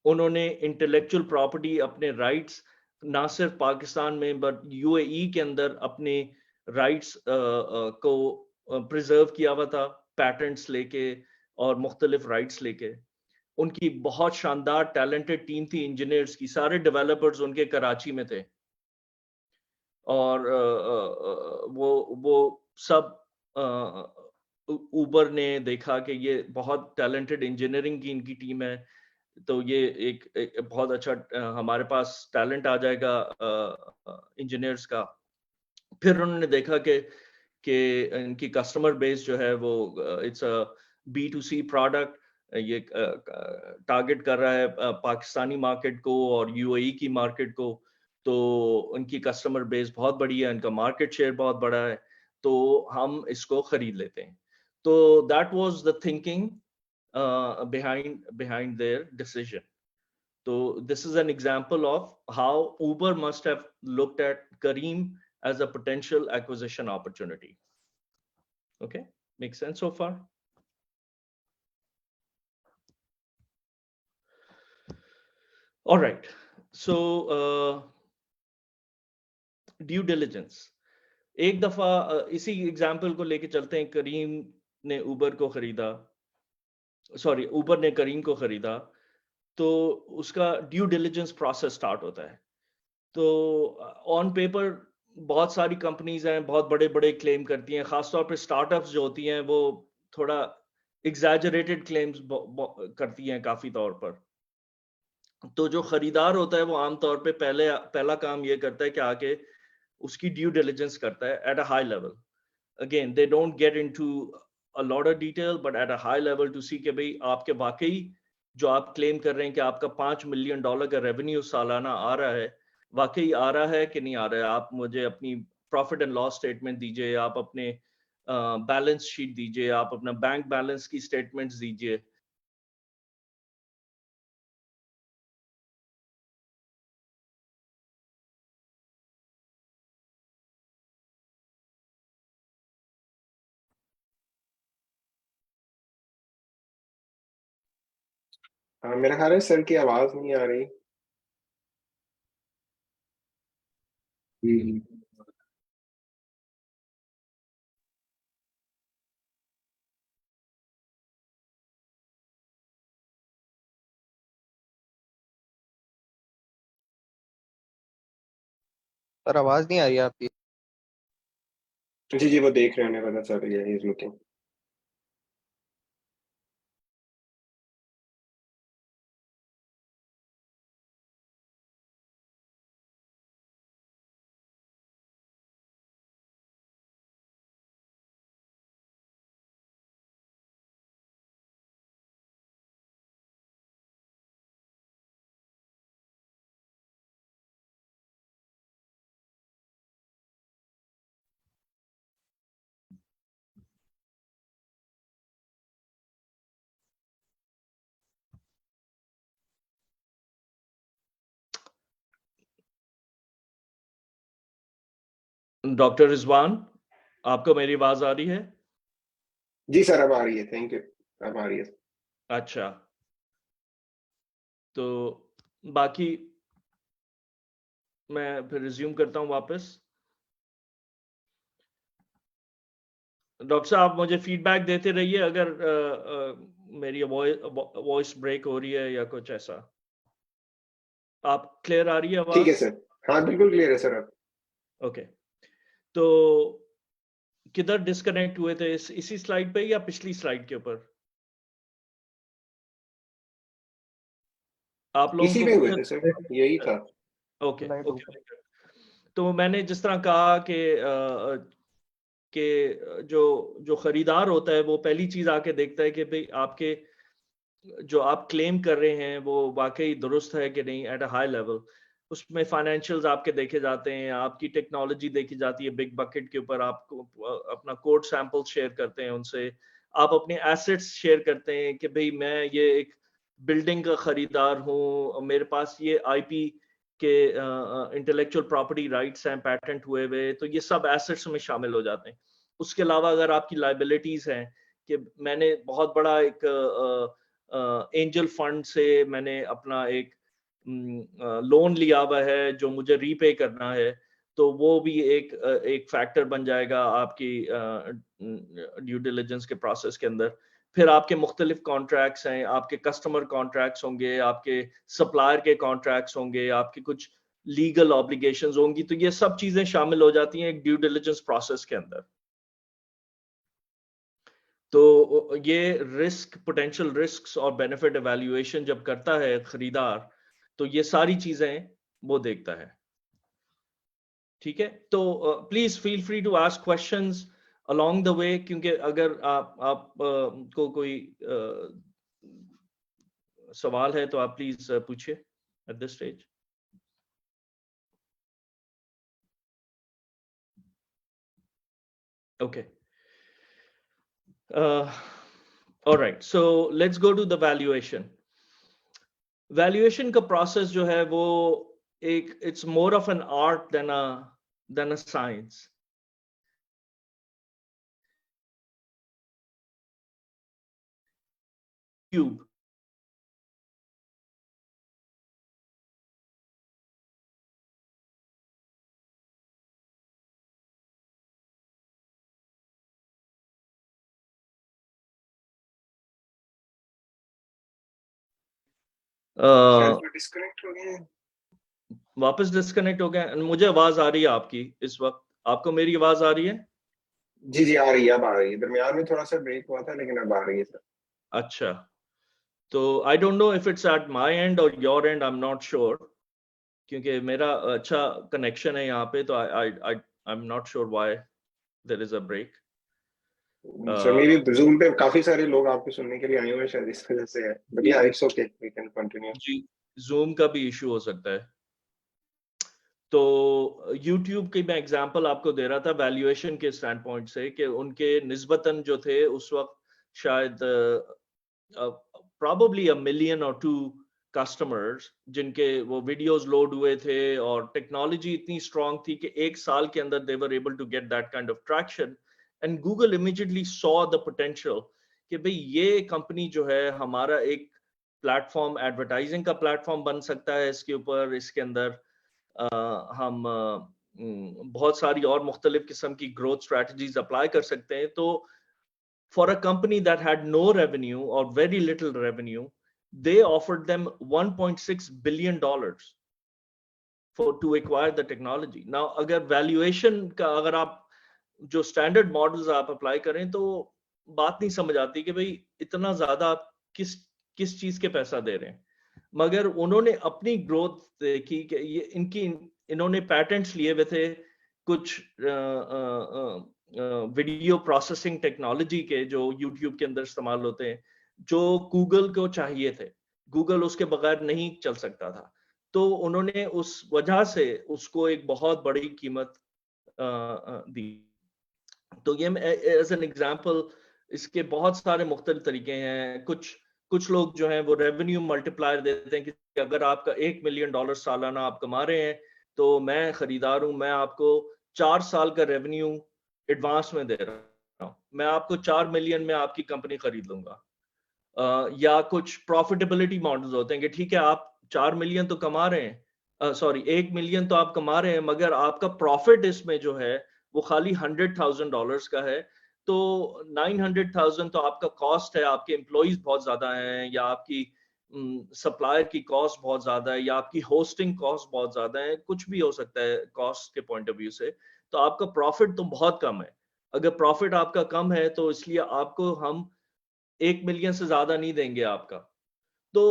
انہوں نے انٹلیکچوئل پراپرٹی اپنے رائٹس نہ صرف پاکستان میں بٹ یو اے ای کے اندر اپنے رائٹس کو پریزرو کیا ہوا تھا, پیٹنٹس لے کے اور مختلف رائٹس لے کے. ان کی بہت شاندار ٹیلنٹڈ ٹیم تھی انجینئرز کی, سارے ڈیولپرز ان کے کراچی میں تھے, اور وہ سب اوبر نے دیکھا کہ یہ بہت ٹیلنٹڈ انجینئرنگ کی ان کی ٹیم ہے, تو یہ ایک بہت اچھا ہمارے پاس ٹیلنٹ آ جائے گا انجینئرز کا. پھر انہوں نے دیکھا کہ ان کی کسٹمر بیس جو ہے وہ اٹس B2C پروڈکٹ, یہ ٹارگٹ کر رہا ہے پاکستانی مارکیٹ کو اور یو اے ای کی مارکیٹ کو, تو ان کی کسٹمر بیس بہت بڑی ہے, ان کا مارکیٹ شیئر بہت بڑا ہے, تو ہم اس کو خرید لیتے ہیں. تو that was the thinking behind their decision. So this is an example of how Uber must have looked at Careem as a potential acquisition opportunity. Okay, makes sense so far? All right, so due diligence. ایک دفعہ اسی example کو لے کے چلتے ہیں، کریم نے Uber کو خریدا، سوری اوبر نے کریم کو خریدا، تو اس کا ڈیو ڈیلیجنس پروسیس سٹارٹ ہوتا ہے. تو آن پیپر بہت ساری کمپنیز ہیں، بہت بڑے بڑے کلیم کرتی ہیں، خاص طور پہ اسٹارٹ اپس جو ہوتی ہیں وہ تھوڑا ایگزیجریٹڈ کلیمز کرتی ہیں کافی طور پر. تو جو خریدار ہوتا ہے وہ عام طور پہ پہلا کام یہ کرتا ہے کہ آ کے اس کی ڈیو ڈیلیجنس کرتا ہے at a high level. Again they don't get into a lot of detail but at a high level to see کہ بھئی آپ کے واقعی جو آپ کلیم کر رہے ہیں کہ آپ کا $5 ملین کا ریونیو سالانہ آ رہا ہے، واقعی آ رہا ہے کہ نہیں آ رہا ہے. آپ مجھے اپنی پروفٹ اینڈ لاس اسٹیٹمنٹ دیجئے، آپ اپنے بیلنس شیٹ دیجئے، آپ اپنا بینک بیلنس کی اسٹیٹمنٹس دیجئے.
میرا خیال ہے سر کی آواز نہیں آ رہی.
سر آواز نہیں آ رہی ہے آپ کی.
جی جی وہ دیکھ رہے ہیں، پتا چل رہی ہے، ہی از لوکنگ.
ڈاکٹر رضوان، آپ کو میری آواز آ رہی ہے؟
جی سر اب آ رہی ہے، تھینک یو، اب آ رہی ہے.
اچھا، تو باقی میں پھر ریزیوم کرتا ہوں واپس. ڈاکٹر صاحب مجھے فیڈ بیک دیتے رہیے اگر میری وائس بریک ہو رہی ہے یا کچھ ایسا. آپ کلیئر آ رہی ہے
ٹھیک ہے
آواز؟
سر، ہاں بالکل کلیئر ہے سر. اب
اوکے، تو کدھر ڈسکنیکٹ ہوئے تھے، اسی سلائیڈ پہ یا پچھلی سلائیڈ کے اوپر؟ آپ لوگوں
اسی
کو
پہ ہوئے
پوچھا.
تھے سر، یہی تھا.
Okay okay. تو میں نے جس طرح کہا کہ جو خریدار ہوتا ہے وہ پہلی چیز آ کے دیکھتا ہے کہ بھئی آپ کے جو آپ کلیم کر رہے ہیں وہ واقعی درست ہے کہ نہیں ایٹ اے ہائی لیول. اس میں فائنینشیلز آپ کے دیکھے جاتے ہیں، آپ کی ٹیکنالوجی دیکھی جاتی ہے بگ بکٹ کے اوپر، آپ کو اپنا کوڈ سیمپل شیئر کرتے ہیں ان سے، آپ اپنے ایسٹس شیئر کرتے ہیں کہ بھئی میں یہ ایک بلڈنگ کا خریدار ہوں، میرے پاس یہ آئی پی کے انٹلیکچوئل پراپرٹی رائٹس ہیں پیٹنٹ ہوئے ہوئے، تو یہ سب ایسٹس میں شامل ہو جاتے ہیں. اس کے علاوہ اگر آپ کی لائبلٹیز ہیں کہ میں نے بہت بڑا ایک اینجل فنڈ سے میں نے اپنا ایک لون لیا ہوا ہے جو مجھے ری پے کرنا ہے، تو وہ بھی ایک فیکٹر بن جائے گا آپ کی ڈیو ڈیلیجنس کے پروسیس کے اندر. پھر آپ کے مختلف کانٹریکٹس ہیں، آپ کے کسٹمر کانٹریکٹس ہوں گے، آپ کے سپلائر کے کانٹریکٹس ہوں گے، آپ کے کچھ لیگل آبلیگیشنز ہوں گی، تو یہ سب چیزیں شامل ہو جاتی ہیں ایک ڈیو ڈیلیجنس پروسیس کے اندر. تو یہ رسک، پوٹینشیل رسکس اور بینیفٹ ایویلیویشن جب کرتا ہے خریدار تو یہ ساری چیزیں وہ دیکھتا ہے. ٹھیک ہے، تو please feel free to ask questions along the way، کیونکہ اگر آپ کو کوئی سوال ہے تو آپ پلیز پوچھیے at this stage. Okay. All right, so let's go to the valuation. Valuation کا process جو ہے وہ ایک it's more of an art than a science. Cube.
Disconnect हो गए हैं।
वापस डिस्कनेक्ट हो गया। मुझे आवाज आ रही है आपकी इस वक्त, आपको मेरी आवाज आ रही है?
जी जी आ रही है, अब आ रही है। दरमियान में थोड़ा सा ब्रेक हुआ था लेकिन अब आ रही है सर।
अच्छा, तो I don't know if it's at my end और your end, I am not sure, क्योंकि मेरा अच्छा कनेक्शन है यहाँ पे, तो I am not sure why there is a break.
Sir maybe Zoom पे काफी सारे लोग आपको सुनने के लिए आए हुए हैं, शायद इस वजह से है, बट या it's okay, we can continue.
जी, जूम का भी इशू हो सकता है। तो YouTube की मैं एग्जांपल आपको दे रहा था वैल्यूएशन के स्टैंड पॉइंट से, कि उनके निस्बतन जो थे उस वक्त शायद probably 1 million or 2 कस्टमर्स जिनके वो वीडियोस लोड हुए थे, और टेक्नोलॉजी इतनी स्ट्रांग थी कि एक साल के अंदर they were able to get that kind of traction, and Google immediately saw the potential कि भाई ये कंपनी जो है हमारा एक प्लेटफॉर्म, एडवर्टाइजिंग का प्लेटफॉर्म बन सकता है इसके ऊपर, इसके अंदर हम बहुत सारी और मुख्तलिफ किस्म की ग्रोथ स्ट्रैटेजीज अप्लाई कर सकते हैं। तो for a company that had no revenue or very little revenue, they offered them $1.6 billion to acquire the technology. Now, अगर valuation का अगर आप जो standard models आप apply करें तो बात नहीं समझ आती कि भाई इतना ज्यादा आप किस चीज के पैसा दे रहे हैं, मगर उन्होंने अपनी ग्रोथ देखी कि ये इन्होंने पैटेंट्स लिए हुए थे कुछ वीडियो प्रोसेसिंग टेक्नोलॉजी के जो YouTube के अंदर इस्तेमाल होते हैं, जो गूगल को चाहिए थे, गूगल उसके बगैर नहीं चल सकता था, तो उन्होंने उस वजह से उसको एक बहुत बड़ी कीमत दी। तो ये एज एन एग्जांपल, इसके बहुत सारे मुख्तलिफ तरीके हैं। कुछ लोग जो हैं वो रेवेन्यू मल्टीप्लायर देते हैं कि अगर आपका $1 मिलियन सालाना आप कमा रहे हैं तो मैं खरीदार हूं, मैं आपको 4 साल का रेवेन्यू एडवांस में दे रहा हूं, मैं आपको 4 मिलियन में आपकी कंपनी खरीद लूंगा। या कुछ प्रॉफिटेबिलिटी मॉडल्स होते हैं कि ठीक है आप 4 मिलियन तो कमा रहे हैं, सॉरी 1 मिलियन तो आप कमा रहे हैं, मगर आपका प्रॉफिट इसमें जो है वो खाली $100,000 का है, तो 900,000 तो आपका कॉस्ट है, आपके एम्प्लॉइज बहुत ज्यादा हैं, या आपकी सप्लायर की कॉस्ट बहुत ज्यादा है, या आपकी होस्टिंग कॉस्ट बहुत ज्यादा है, कुछ भी हो सकता है कॉस्ट के पॉइंट ऑफ व्यू से, तो आपका प्रॉफिट तो बहुत कम है। अगर प्रॉफिट आपका कम है तो इसलिए आपको हम 1 मिलियन से ज्यादा नहीं देंगे आपका। तो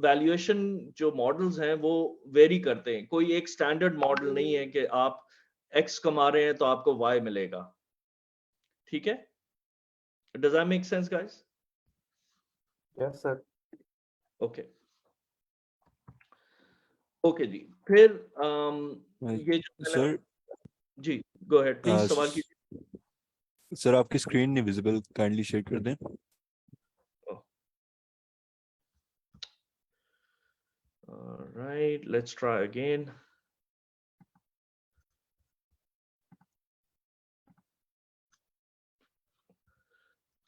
वैल्यूएशन जो मॉडल्स हैं वो वेरी करते हैं, कोई एक स्टैंडर्ड मॉडल नहीं है कि आप X कमा रहे हैं तो आपको Y मिलेगा। ठीक है, does that make sense guys?
Yes sir.
Okay okay जी, फिर ये जो
सर
जी गो अहेड प्लीज, सवाल कीजिए।
सर आपकी स्क्रीन नहीं विजिबल, काइंडली शेयर कर दें।
Alright, let's try again.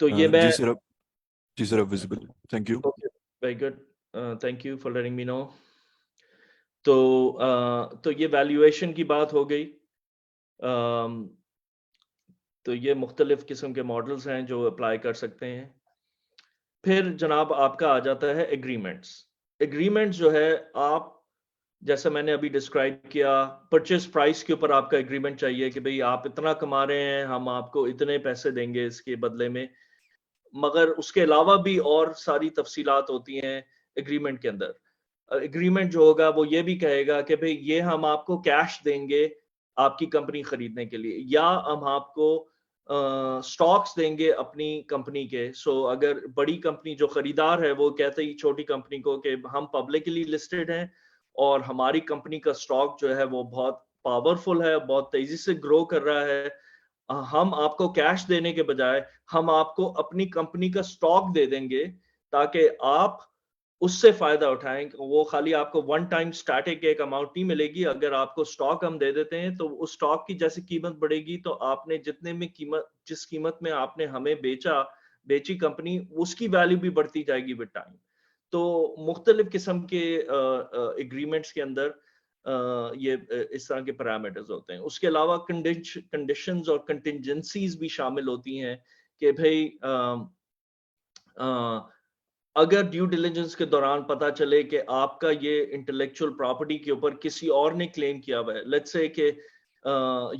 तो ये मैं
जी सर अब visible, thank you.
Very good, thank you for letting me know. तो ये वैल्यूएशन की बात हो गई। तो ये मुख्तलिफ किस्म के मॉडल्स हैं जो अप्लाई कर सकते हैं। फिर जनाब आपका आ जाता है एग्रीमेंट्स। एग्रीमेंट्स जो है, आप जैसे मैंने अभी डिस्क्राइब किया, परचेज प्राइस के ऊपर आपका एग्रीमेंट चाहिए कि भाई आप इतना कमा रहे हैं, हम आपको इतने पैसे देंगे इसके बदले में, मगर उसके अलावा भी और सारी तफसीलात होती हैं एग्रीमेंट के अंदर। एग्रीमेंट जो होगा वो ये भी कहेगा कि भाई ये हम आपको कैश देंगे आपकी कंपनी खरीदने के लिए, या हम आपको स्टॉक्स देंगे अपनी कंपनी के। सो अगर बड़ी कंपनी जो खरीदार है वो कहते ही छोटी कंपनी को कि हम पब्लिकली लिस्टेड हैं और हमारी कंपनी का स्टॉक जो है वो बहुत पावरफुल है, बहुत तेजी से ग्रो कर रहा है, हम आपको कैश देने के बजाय हम आपको अपनी कंपनी का स्टॉक दे देंगे ताकि आप उससे फायदा उठाएं। वो खाली आपको वन टाइम स्टैटिक एक अमाउंट नहीं मिलेगी, अगर आपको स्टॉक हम दे देते हैं तो उस स्टॉक की जैसे कीमत बढ़ेगी तो आपने जिस कीमत में आपने हमें बेची कंपनी, उसकी वैल्यू भी बढ़ती जाएगी विद टाइम। तो मुख्तलिफ किस्म के एग्रीमेंट्स के अंदर ये इस तरह के पैरामीटर्स होते हैं। उसके अलावा कंडीशंस और कंटिंजेंसीज भी शामिल होती हैं कि भाई اگر ڈیو ڈیلیجنس کے دوران پتا چلے کہ آپ کا یہ انٹلیکچوئل پراپرٹی کے اوپر کسی اور نے کلیم کیا ہوا ہے, لیٹس سے کہ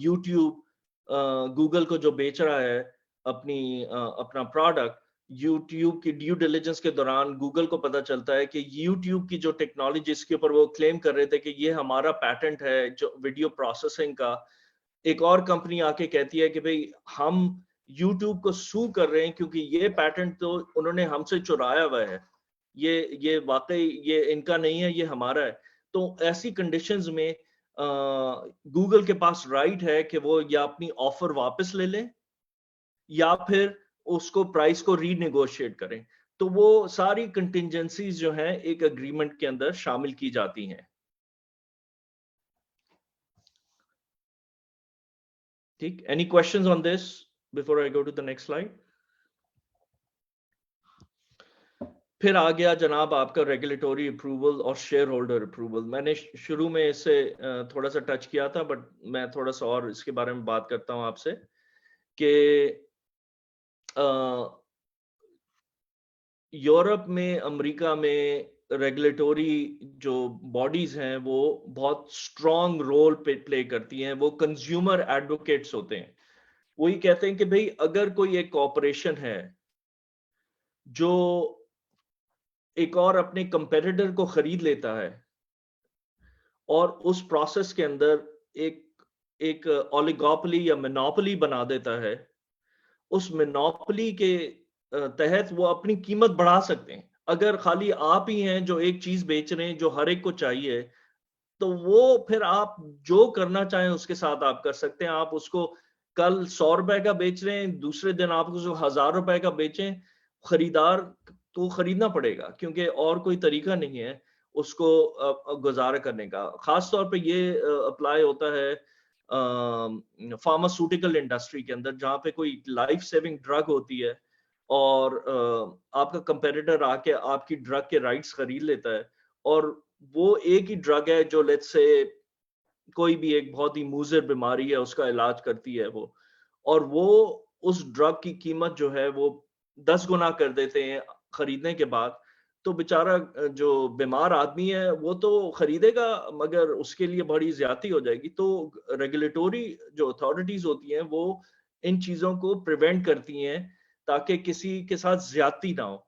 یوٹیوب گوگل کو جو بیچ رہا ہے اپنا پروڈکٹ, یوٹیوب کی ڈیو ڈیلیجنس کے دوران گوگل کو پتا چلتا ہے کہ یوٹیوب کی جو ٹیکنالوجی اس کے اوپر وہ کلیم کر رہے تھے کہ یہ ہمارا پیٹنٹ ہے جو ویڈیو پروسیسنگ کا, ایک اور کمپنی آ کے کہتی ہے کہ بھئی ہم یوٹیوب کو سو کر رہے ہیں کیونکہ یہ پیٹنٹ تو انہوں نے ہم سے چرایا ہوا ہے, یہ واقعی یہ ان کا نہیں ہے, یہ ہمارا ہے. تو ایسی کنڈیشنز میں گوگل کے پاس رائٹ ہے کہ وہ یا اپنی آفر واپس لے لیں یا پھر اس کو پرائس کو ری نیگوشیٹ کریں. تو وہ ساری کنٹینجنسیز جو ہیں ایک اگریمنٹ کے اندر شامل کی جاتی ہیں. ٹھیک, any questions on this before I go to the next slide. پھر آ گیا جناب آپ کا ریگولیٹوری اپروول اور شیئر ہولڈر اپروول. میں نے شروع میں اس سے تھوڑا سا ٹچ کیا تھا, بٹ میں تھوڑا سا اور اس کے بارے میں بات کرتا ہوں آپ سے کہ یورپ میں, امریکہ میں ریگولیٹوری جو باڈیز ہیں وہ بہت اسٹرانگ رول پلے کرتی ہیں. وہ کنزیومر ایڈوکیٹس ہوتے ہیں. وہی کہتے ہیں کہ بھئی اگر کوئی ایک کارپوریشن ہے جو ایک اور اپنے کمپیٹیٹر کو خرید لیتا ہے اور اس پروسیس کے اندر ایک اولیگوپلی یا مینوپلی بنا دیتا ہے, اس مینوپلی کے تحت وہ اپنی قیمت بڑھا سکتے ہیں. اگر خالی آپ ہی ہیں جو ایک چیز بیچ رہے ہیں جو ہر ایک کو چاہیے, تو وہ پھر آپ جو کرنا چاہیں اس کے ساتھ آپ کر سکتے ہیں. آپ اس کو کل 100 روپے کا بیچ رہے ہیں, دوسرے دن آپ اس کو 1000 روپے کا بیچیں, خریدار کو خریدنا پڑے گا کیونکہ اور کوئی طریقہ نہیں ہے اس کو گزارا کرنے کا. خاص طور پہ یہ اپلائی ہوتا ہے فارماسیوٹیکل انڈسٹری کے اندر, جہاں پہ کوئی لائف سیونگ ڈرگ ہوتی ہے اور آپ کا کمپیٹیٹر آ کے آپ کی ڈرگ کے رائٹس خرید لیتا ہے, اور وہ ایک ہی ڈرگ ہے جو لیٹس سے کوئی بھی ایک بہت ہی موذر بیماری ہے اس کا علاج کرتی ہے وہ, اور وہ اس ڈرگ کی قیمت جو ہے وہ 10 گنا کر دیتے ہیں خریدنے کے بعد. تو بیچارہ جو بیمار آدمی ہے وہ تو خریدے گا مگر اس کے لیے بڑی زیادتی ہو جائے گی. تو ریگولیٹوری جو اتھارٹیز ہوتی ہیں وہ ان چیزوں کو پریونٹ کرتی ہیں تاکہ کسی کے ساتھ زیادتی نہ ہو.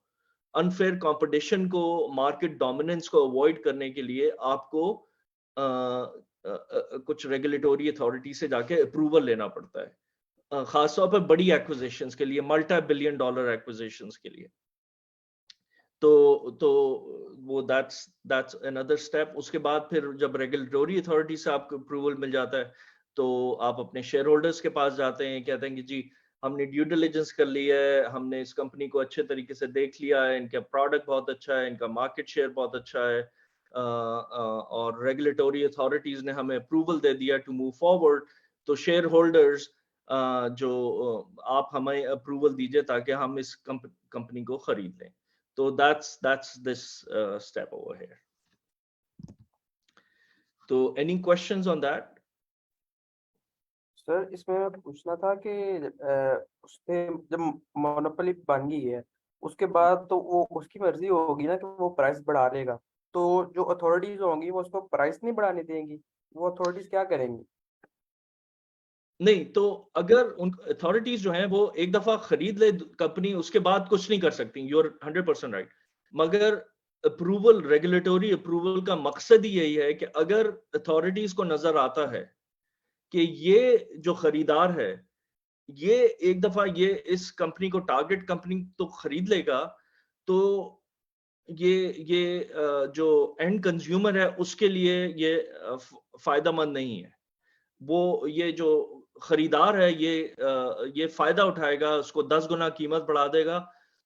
انفیئر کمپٹیشن کو, مارکیٹ ڈومیننس کو اوائڈ کرنے کے لیے آپ کو کچھ ریگولیٹوری اتھارٹی سے جا کے اپروول لینا پڑتا ہے, خاص طور پر بڑی ایکوزیشنز کے لیے, ملٹی بلین ڈالر ایکوزیشنز کے لیے. تو وہ that's another step. اس کے بعد پھر جب ریگولیٹوری اتھارٹی سے آپ کو اپروول مل جاتا ہے تو آپ اپنے شیئر ہولڈرز کے پاس جاتے ہیں, کہتے ہیں کہ جی ہم نے ڈیو ڈیلیجنس کر لی ہے, ہم نے اس کمپنی کو اچھے طریقے سے دیکھ لیا ہے, ان کا پروڈکٹ بہت اچھا ہے, ان کا مارکیٹ شیئر بہت اچھا ہے, اور ریگولیٹوری اتھارٹیز نے ہمیں اپروول دے دیا ٹو موو فارورڈ. تو شیئر ہولڈرز جو آپ ہمیں اپروول دیجئے تاکہ ہم اس کمپنی کو خرید لیں. So that's this step over here. So any questions on that?
سر اس میں پوچھنا تھا کہ اس نے جب مونوپولی بن گئی ہے اس کے بعد تو وہ اس کی مرضی ہوگی نا کہ وہ پرائس بڑھا لے گا, تو جو اتھارٹیز ہوں گی وہ اس کو پرائس نہیں بڑھانے دیں گی, وہ اتھارٹیز کیا کریں گی؟
نہیں, تو اگر ان اتھارٹیز جو ہیں وہ ایک دفعہ خرید لے کمپنی, اس کے بعد کچھ نہیں کر سکتی. You are 100% right. مگر اپروول, ریگولیٹوری اپروول کا مقصد ہی یہی ہے کہ اگر اتھارٹیز کو نظر آتا ہے کہ یہ جو خریدار ہے یہ ایک دفعہ یہ اس کمپنی کو ٹارگٹ کمپنی تو خرید لے گا, تو یہ جو اینڈ کنزیومر ہے اس کے لیے یہ فائدہ مند نہیں ہے. وہ یہ جو خریدار ہے یہ فائدہ اٹھائے گا, اس کو 10 گنا قیمت بڑھا دے گا.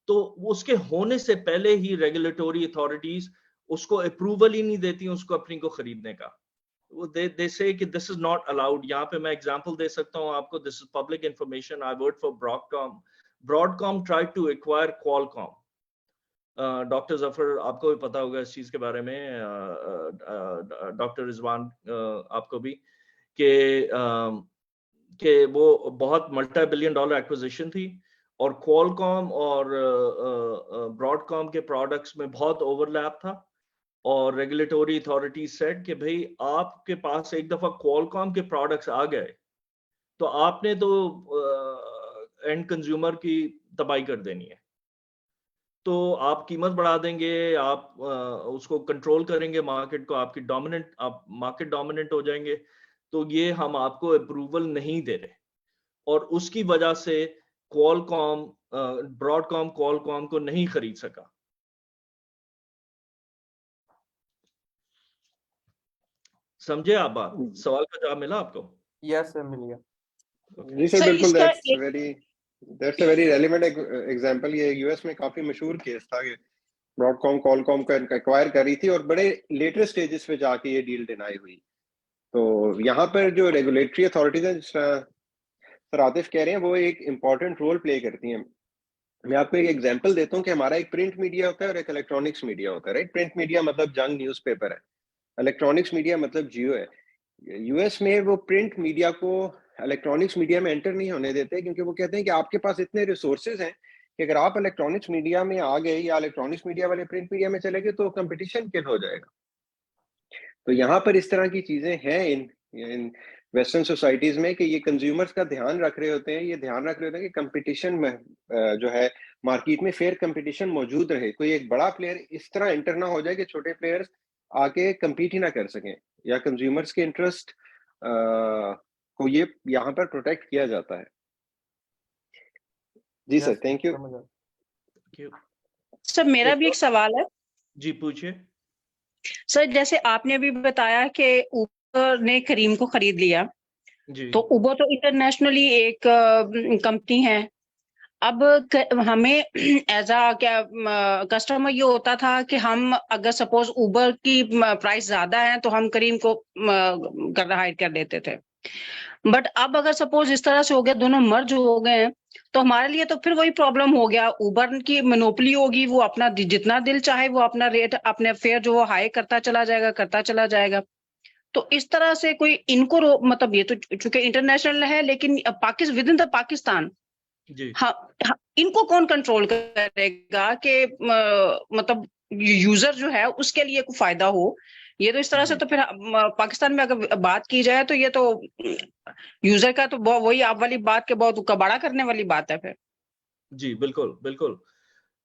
تو اس کے ہونے سے پہلے ہی ریگولیٹوری اتھارٹیز اس کو اپروول ہی نہیں دیتی اس کو اپنی کو خریدنے کا. they say کہ this is not allowed. یہاں پہ میں ایگزامپل دے سکتا ہوں آپ کو, this is public information. I worked for Broadcom tried to acquire Qualcomm. Doctor Zafar آپ کو بھی پتا ہوگا اس چیز کے بارے میں, ڈاکٹر رضوان آپ کو بھی, کہ وہ بہت ملٹی بلین ڈالر ایکوزیشن تھی, اور کوالکام اور براڈ کام کے پروڈکٹس میں بہت اوور لیپ تھا, اور ریگولیٹوری اتھارٹیز سیٹ کہ بھائی آپ کے پاس ایک دفعہ کوالکام کے پروڈکٹس آ گئے تو آپ نے تو اینڈ کنزیومر کی تباہی کر دینی ہے. تو آپ قیمت بڑھا دیں گے, آپ اس کو کنٹرول کریں گے مارکیٹ کو, آپ کی ڈومیننٹ, آپ مارکیٹ ڈومیننٹ ہو جائیں گے. تو یہ ہم آپ کو اپروول نہیں دے رہے, اور اس کی وجہ سے کوالکام, براڈ کام کوالکام کو نہیں خرید سکا. سمجھے آپ بات؟ سوال کا جواب ملا آپ کو؟
یس سر, مل گیا.
جی سر
سر
بالکل,
اس کا
that's a very relevant example. یہ یو ایس میں کافی مشہور کیس تھا کہ براڈ کام کوالکام کو ایکوائر کر رہی تھی اور بڑے لیٹر سٹیجز پہ جا کے یہ ڈیل ڈینائی ہوئی. تو یہاں پر جو ریگولیٹری اتھارٹیز ہیں, جس طرح سر عاطف کہہ رہے ہیں, وہ ایک امپورٹنٹ رول پلے کرتی ہیں. میں آپ کو ایک ایگزامپل دیتا ہوں کہ ہمارا ایک پرنٹ میڈیا ہوتا ہے اور ایک الیکٹرانکس میڈیا ہوتا ہے, رائٹ. پرنٹ میڈیا مطلب جنگ نیوز پیپر ہے, الیکٹرانکس میڈیا مطلب جیو ہے. یو ایس میں وہ پرنٹ میڈیا کو الیکٹرانکس میڈیا میں انٹر نہیں ہونے دیتے, کیونکہ وہ کہتے ہیں کہ آپ کے پاس اتنے ریسورسز ہیں کہ اگر آپ الیکٹرانکس میڈیا میں آ گئے یا الیکٹرانکس میڈیا والے پرنٹ میڈیا میں چلے گئے تو کمپٹیشن کل ہو جائے گا. تو یہاں پر اس طرح کی چیزیں ہیں ان ویسٹرن سوسائٹیز میں کہ یہ کنزیومرز کا دھیان رکھ رہے ہوتے ہیں, یہ دھیان رکھ رہے ہوتے ہیں کہ کمپٹیشن میں جو ہے مارکیٹ میں فیئر کمپٹیشن موجود رہے, کوئی ایک بڑا پلیئر اس طرح انٹر نہ ہو جائے کہ چھوٹے پلیئرز آ کے کمپیٹ ہی نہ کر سکیں, یا کنزیومرز کے انٹرسٹ کو یہ یہاں پر پروٹیکٹ کیا جاتا ہے. جی سر, تھینک یو.
سر میرا بھی ایک سوال ہے.
جی پوچھئے.
سر جیسے آپ نے بھی بتایا کہ اوبر نے کریم کو خرید لیا,
جی
تو اوبر تو انٹرنیشنلی ایک کمپنی ہے. اب ہمیں ایز کیا کسٹمر یہ ہوتا تھا کہ ہم اگر سپوز اوبر کی پرائس زیادہ ہے تو ہم کریم کو ہائر کر دیتے تھے. بٹ اب اگر سپوز اس طرح سے ہو گیا, دونوں مرج ہو گئے ہیں, تو ہمارے لیے تو پھر وہی پرابلم ہو گیا. اوبر کی مونوپلی ہوگی, وہ اپنا جتنا دل چاہے وہ اپنا ریٹ, اپنے فیئر جو وہ ہائی کرتا چلا جائے گا. تو اس طرح سے کوئی ان کو مطلب, یہ تو چونکہ انٹرنیشنل ہے لیکن ود ان دا پاکستان,
جی
ان کو کون کنٹرول کرے گا کہ مطلب یوزر جو ہے اس کے لیے کوئی فائدہ ہو. یہ تو اس طرح سے تو پھر پاکستان میں اگر بات کی جائے تو یہ تو یوزر کا تو وہی آپ والی بات کے بہت کباڑا کرنے والی بات ہے پھر.
جی بالکل بالکل.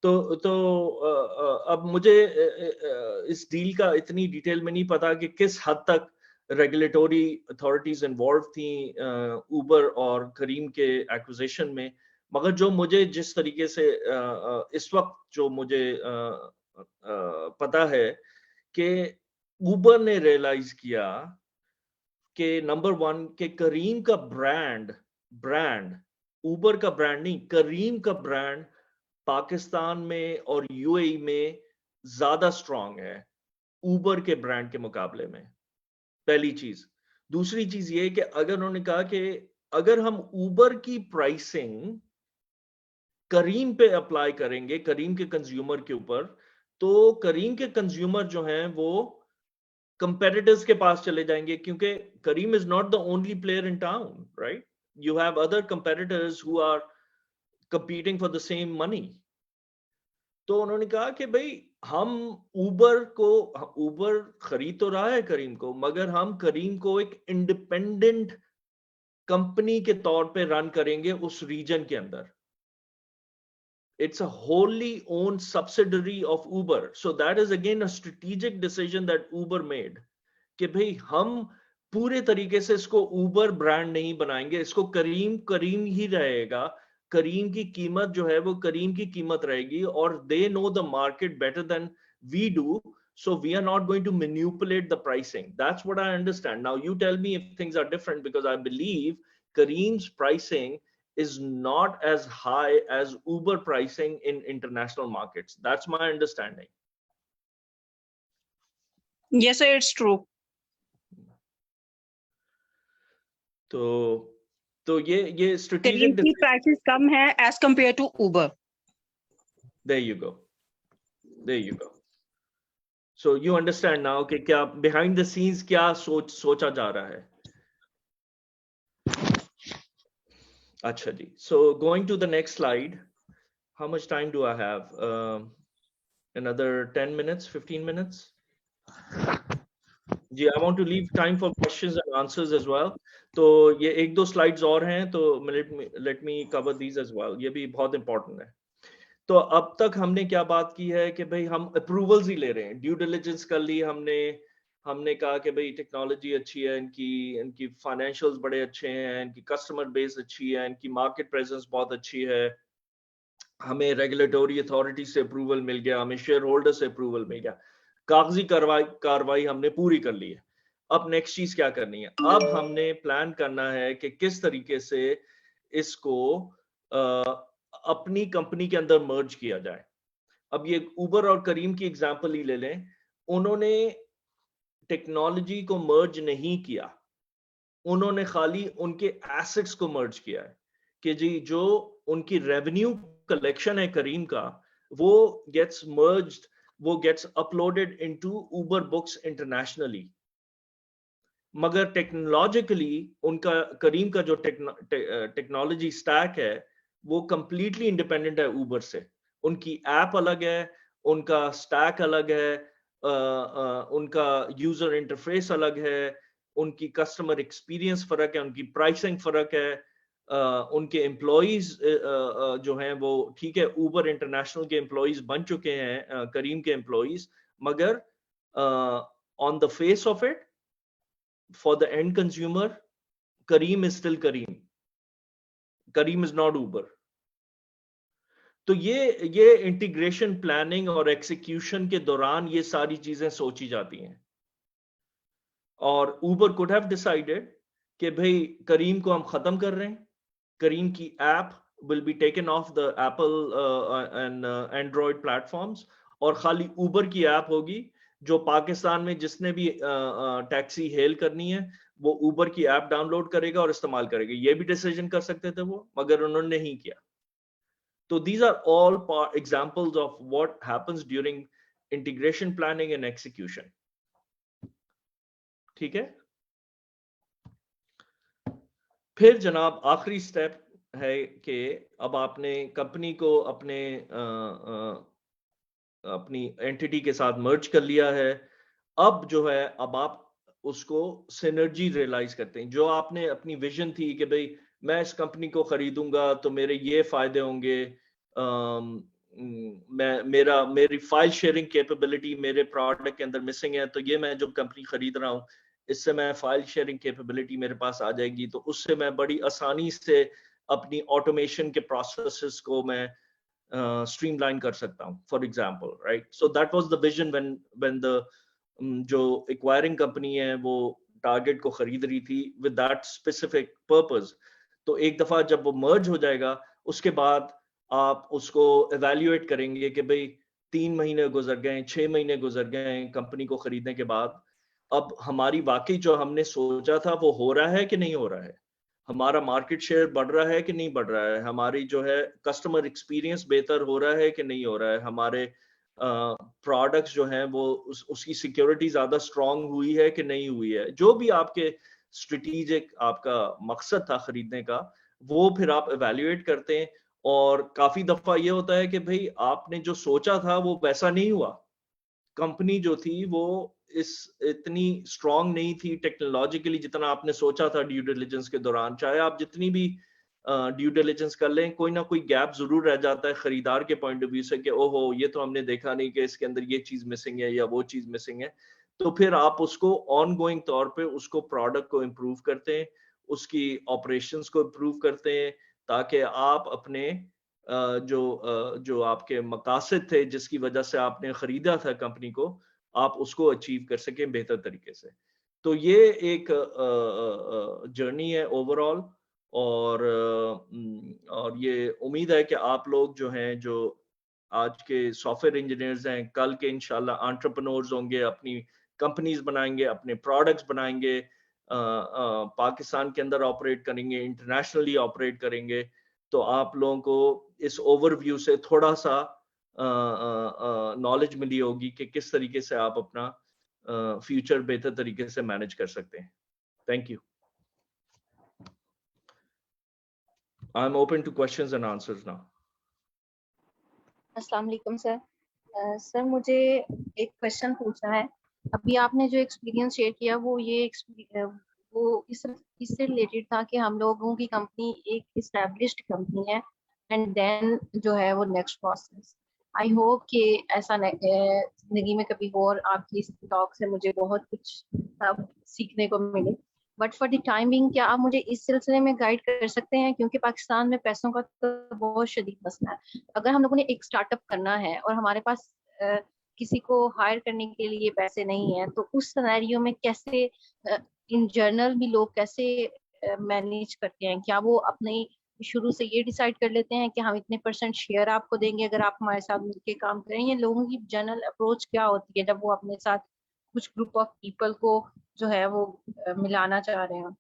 تو اب مجھے اس ڈیل کا اتنی ڈیٹیل میں نہیں پتا کہ کس حد تک ریگولیٹوری اتھارٹیز انوالو تھیں اوبر اور کریم کے ایکوزیشن میں, مگر جو مجھے جس طریقے سے اس وقت جو مجھے پتا ہے کہ اوبر نے ریئلائز کیا کہ نمبر 1 کہ کریم کا برانڈ اوبر کا برانڈ نہیں, کریم کا برانڈ پاکستان میں اور یو اے ای میں زیادہ سٹرونگ ہے اوبر کے برانڈ کے مقابلے میں, پہلی چیز. دوسری چیز یہ کہ اگر انہوں نے کہا کہ اگر ہم اوبر کی پرائسنگ کریم پہ اپلائی کریں گے, کریم کے کنزیومر کے اوپر, تو کریم کے کنزیومر جو ہیں وہ competitors کے پاس چلے جائیں گے, کیونکہ کریم is not the only player in town, right? You have other competitors who are competing for the same money. تو انہوں نے کہا کہ بھئی ہم اوبر خرید تو رہا ہے کریم کو, مگر ہم کریم کو ایک انڈیپینڈنٹ کمپنی کے طور پہ رن کریں گے اس ریجن کے اندر. It's a wholly owned subsidiary of Uber. So that is again a strategic decision that Uber made. کہ بھئی ہم پورے طریقے سے اس کو Uber برانڈ نہیں بنائیں گے, اس کو کریم ہی رہے گا. کریم کی قیمت جو ہے وہ کریم کی قیمت رہے گی, اور they know the market better than we do. So we are not going to manipulate the pricing. That's what I understand. Now you tell me if things are different, because I believe Kareem's pricing is not as high as Uber pricing in international markets. That's my understanding.
Yes sir, it's true.
تو یہ strategic
کریم کی prices کم ہے as compared to Uber.
There you go. So you understand now کہ کیا behind the scenes کیا سوچا جا رہا ہے. Acha ji. So going to the next slide, how much time do I have? Another 10 minutes, 15 minutes? Ji, I want to leave time for questions and answers as well. तो ये एक दो slides और हैं, तो let me cover these as well. ये भी बहुत important है. तो अब तक हमने क्या बात की है कि भाई हम approvals ही ले रहे हैं. Due diligence कर ली हमने कहा कि भाई टेक्नोलॉजी अच्छी है, इनकी फाइनेंशियल्स बड़े अच्छे हैं, इनकी कस्टमर बेस अच्छी है, इनकी मार्केट प्रेजेंस बहुत अच्छी है, हमें रेगुलेटरी अथॉरिटी से अप्रूवल मिल गया, हमें शेयर होल्डर से अप्रूवल मिल गया, कागजी कार्रवाई हमने पूरी कर ली है. अब नेक्स्ट चीज क्या करनी है? अब हमने प्लान करना है कि किस तरीके से इसको अपनी कंपनी के अंदर मर्ज किया जाए. अब ये उबर और करीम की एग्जांपल ही ले लें. उन्होंने टेक्नोलॉजी को मर्ज नहीं किया, उन्होंने खाली उनके एसेट्स को मर्ज किया है कि जी जो उनकी रेवेन्यू कलेक्शन है करीम का, वो गेट्स मर्ज्ड, वो गेट्स अपलोडेड इनटू उबर बुक्स इंटरनेशनली. मगर टेक्नोलॉजिकली उनका करीम का जो टेक्नोलॉजी स्टैक है वो कंप्लीटली इंडिपेंडेंट है उबर से. उनकी ऐप अलग है, उनका स्टैक अलग है, उनका यूजर इंटरफेस अलग है, उनकी कस्टमर एक्सपीरियंस फर्क है, उनकी प्राइसिंग फर्क है, उनके एम्प्लॉइज जो हैं वो ठीक है उबर इंटरनेशनल के एम्प्लॉइज बन चुके हैं करीम के एम्प्लॉइज, मगर on the face of it for the end consumer Careem is still Careem is not Uber. तो ये इंटीग्रेशन प्लानिंग और एक्सिक्यूशन के दौरान ये सारी चीजें सोची जाती हैं. और उबर कुड हैव डिसाइडेड कि भाई करीम को हम खत्म कर रहे हैं, करीम की app will be taken off the Apple and Android platforms, और खाली उबर की ऐप होगी. जो पाकिस्तान में जिसने भी टैक्सी हेल करनी है वो उबर की ऐप डाउनलोड करेगा और इस्तेमाल करेगा. ये भी डिसीजन कर सकते थे वो, मगर उन्होंने नहीं किया. तो these are all examples of what happens during integration planning and execution. ठीक है. फिर जनाब आखिरी स्टेप है कि अब आपने कंपनी को अपनी एंटिटी के साथ मर्ज कर लिया है. अब जो है अब आप उसको सिनर्जी रियलाइज करते हैं. जो आपने अपनी विजन थी कि भाई मैं इस कंपनी को खरीदूंगा तो मेरे ये फायदे होंगे, मेरी फाइल शेयरिंग कैपेबिलिटी मेरे प्रोडक्ट के अंदर मिसिंग है, तो ये मैं जो कंपनी खरीद रहा हूँ इससे मैं फाइल शेयरिंग कैपेबिलिटी मेरे पास आ जाएगी, तो उससे मैं बड़ी आसानी से अपनी ऑटोमेशन के प्रोसेसेस को मैं स्ट्रीमलाइन कर सकता हूँ, for example, right. So that was the vision when the जो एक्वायरिंग कंपनी है वो टारगेट को खरीद रही थी विद दैट स्पेसिफिक पर्पस. तो एक दफा जब वो मर्ज हो जाएगा उसके बाद आप उसको एवेल्युएट करेंगे कि भाई 3 महीने गुजर गए, 6 महीने गुजर गए कंपनी को खरीदने के बाद, अब हमारी वाकई जो हमने सोचा था वो हो रहा है कि नहीं हो रहा है, हमारा मार्केट शेयर बढ़ रहा है कि नहीं बढ़ रहा है, हमारी जो है कस्टमर एक्सपीरियंस बेहतर हो रहा है कि नहीं हो रहा है, हमारे प्रोडक्ट्स जो हैं वो उसकी सिक्योरिटी ज्यादा स्ट्रांग हुई है कि नहीं हुई है. जो भी आपके स्ट्रेटेजिक आपका मकसद था खरीदने का वो फिर आप एवेल्युएट करते हैं. और काफी दफा ये होता है कि भाई आपने जो सोचा था वो वैसा नहीं हुआ, कंपनी जो थी वो इतनी स्ट्रांग नहीं थी टेक्नोलॉजिकली जितना आपने सोचा था ड्यू डिलिजेंस के दौरान. चाहे आप जितनी भी ड्यू डिलिजेंस कर लें, कोई ना कोई गैप जरूर रह जाता है खरीदार के पॉइंट ऑफ व्यू से कि ओहो ये तो हमने देखा नहीं कि इसके अंदर ये चीज मिसिंग है या वो चीज मिसिंग है. तो फिर आप उसको ऑन गोइंग तौर पे उसको प्रोडक्ट को इम्प्रूव करते हैं, उसकी ऑपरेशंस को इम्प्रूव करते हैं, ताकि आप अपने जो आपके मकासद थे जिसकी वजह से आपने खरीदा था कंपनी को, आप उसको अचीव कर सकें बेहतर तरीके से. तो ये एक जर्नी है ओवरऑल. और ये उम्मीद है कि आप लोग जो हैं जो आज के सॉफ्टवेयर इंजीनियर्स हैं कल के इंशाल्लाह एंटरप्रेन्योर्स होंगे, अपनी कंपनीज बनाएंगे, अपने प्रोडक्ट्स बनाएंगे, पाकिस्तान के अंदर ऑपरेट करेंगे, इंटरनेशनली ऑपरेट करेंगे. तो आप लोगों को इस ओवरव्यू से थोड़ा सा नॉलेज मिली होगी कि किस तरीके से आप अपना फ्यूचर बेहतर तरीके से मैनेज कर सकते हैं. Thank you. I'm open to questions and answers now.
अस्सलाम वालेकुम सर। सर मुझे एक क्वेश्चन पूछना है। अभी आपने जो एक्सपीरियंस शेयर किया वो वो इससे रिलेटेड था कि हम लोगों की कंपनी एक इस्टेब्लिश्ड कंपनी है एंड देन जो है वो नेक्स्ट प्रोसेस। आई होप कि ऐसा जिंदगी में कभी हो और आपकी इस टॉक से मुझे बहुत कुछ सीखने को मिले। बट फॉर द टाइमिंग क्या आप मुझे इस सिलसिले में गाइड कर सकते हैं, क्योंकि पाकिस्तान में पैसों का तो बहुत शदीद मसला है। अगर हम लोगों ने एक स्टार्टअप करना है और हमारे पास किसी को हायर करने के लिए पैसे नहीं है, तो उस सिनेरियो में कैसे इन जनरल भी लोग कैसे मैनेज करते हैं? क्या वो अपने शुरू से ये डिसाइड कर लेते हैं कि हम इतने % शेयर आपको देंगे अगर आप हमारे साथ मिलकर काम करें? ये लोगों की जनरल अप्रोच क्या होती है जब वो अपने साथ कुछ ग्रुप ऑफ पीपल को जो है वो मिलाना चाह रहे हैं?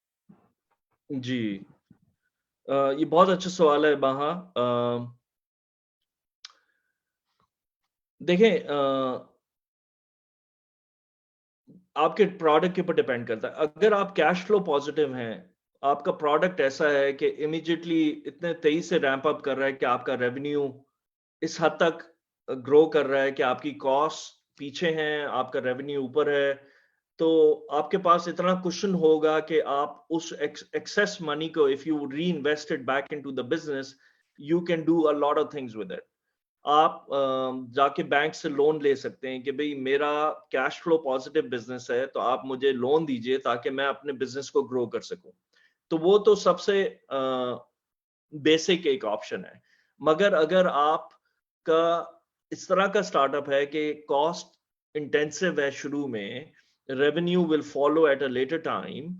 जी, ये बहुत अच्छा सवाल है बाहा। देखें, आपके प्रोडक्ट के ऊपर डिपेंड करता है। अगर आप कैश फ्लो पॉजिटिव हैं, आपका प्रोडक्ट ऐसा है कि इमीडिएटली इतने तेजी से रैंप अप कर रहा है कि आपका रेवेन्यू इस हद तक ग्रो कर रहा है कि आपकी कॉस्ट पीछे हैं, आपका रेवेन्यू ऊपर है, तो आपके पास इतना कुशन होगा कि आप उस एक्सेस मनी को इफ यू री invest it back into the business, you can do a lot of things with it. आप जाके बैंक से लोन ले सकते हैं कि भाई मेरा कैश फ्लो पॉजिटिव बिजनेस है, तो आप मुझे लोन दीजिए ताकि मैं अपने बिजनेस को ग्रो कर सकूं। तो वो तो सबसे बेसिक एक ऑप्शन है। मगर अगर आपका इस तरह का स्टार्टअप है कि कॉस्ट इंटेंसिव है शुरू में, revenue will follow at a later time,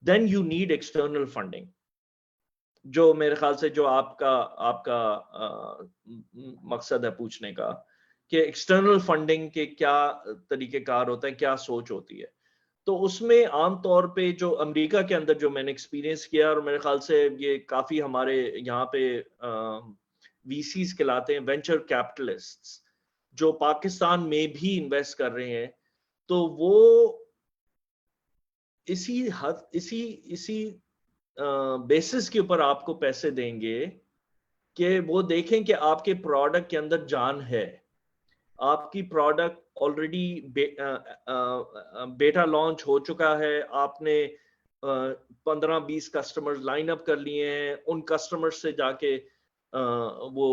then you need external funding. जो मेरे ख्याल से जो आपका मकसद है पूछने का कि एक्सटर्नल फंडिंग के क्या तरीकेकार होता है, क्या सोच होती है, तो उसमें आमतौर पे जो अमेरिका के अंदर जो मैंने एक्सपीरियंस किया, और मेरे ख्याल से ये काफी हमारे यहाँ पे वीसीज कहलाते हैं, वेंचर कैपिटलिस्ट्स, जो पाकिस्तान में भी इन्वेस्ट कर रहे हैं, तो वो इसी बेसिस के ऊपर आपको पैसे देंगे कि वो देखें कि आपके प्रोडक्ट के अंदर जान है, आपकी प्रोडक्ट ऑलरेडी बेटा लॉन्च हो चुका है, आपने 15-20 कस्टमर्स लाइन अप कर लिए हैं, उन कस्टमर्स से जाके वो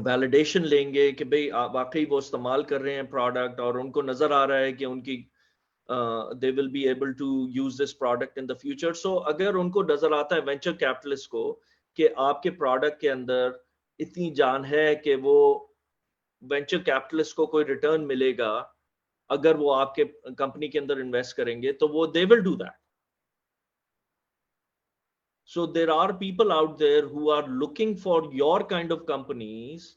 वैलिडेशन लेंगे कि भाई वाकई वो इस्तेमाल कर रहे हैं प्रोडक्ट, और उनको नजर आ रहा है कि उनकी they will be able to use this product in the future. So अगर उनको नजर आता है वेंचर कैपिटलिस्ट को कि आपके प्रोडक्ट के अंदर इतनी जान है कि वो वेंचर कैपिटलिस्ट को कोई रिटर्न मिलेगा अगर वो आपके कंपनी के अंदर इन्वेस्ट करेंगे, तो वो they will do that. So there are people out there who are looking for your kind of companies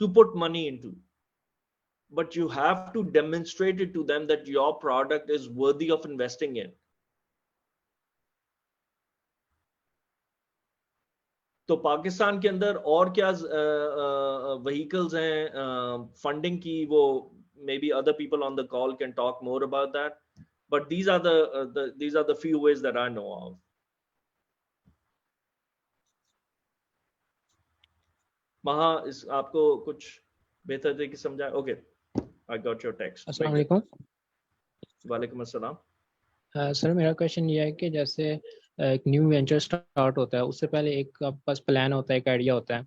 to put money into. But you have to demonstrate it to them that your product is worthy of investing in. तो पाकिस्तान के अंदर और क्या vehicles हैं funding की, वो maybe other people on the call can talk more about that, but these are the few ways that I know of. महा, इस आपको कुछ बेहतर तरीके से समझा? Okay, I got your text.
अस्सलाम वालेकुम।
वालेकुम अस्सलाम।
सर मेरा क्वेश्चन ये है कि जैसे एक न्यू वेंचर स्टार्ट होता है, उससे पहले एक आपके पास प्लान होता है, एक आइडिया होता है,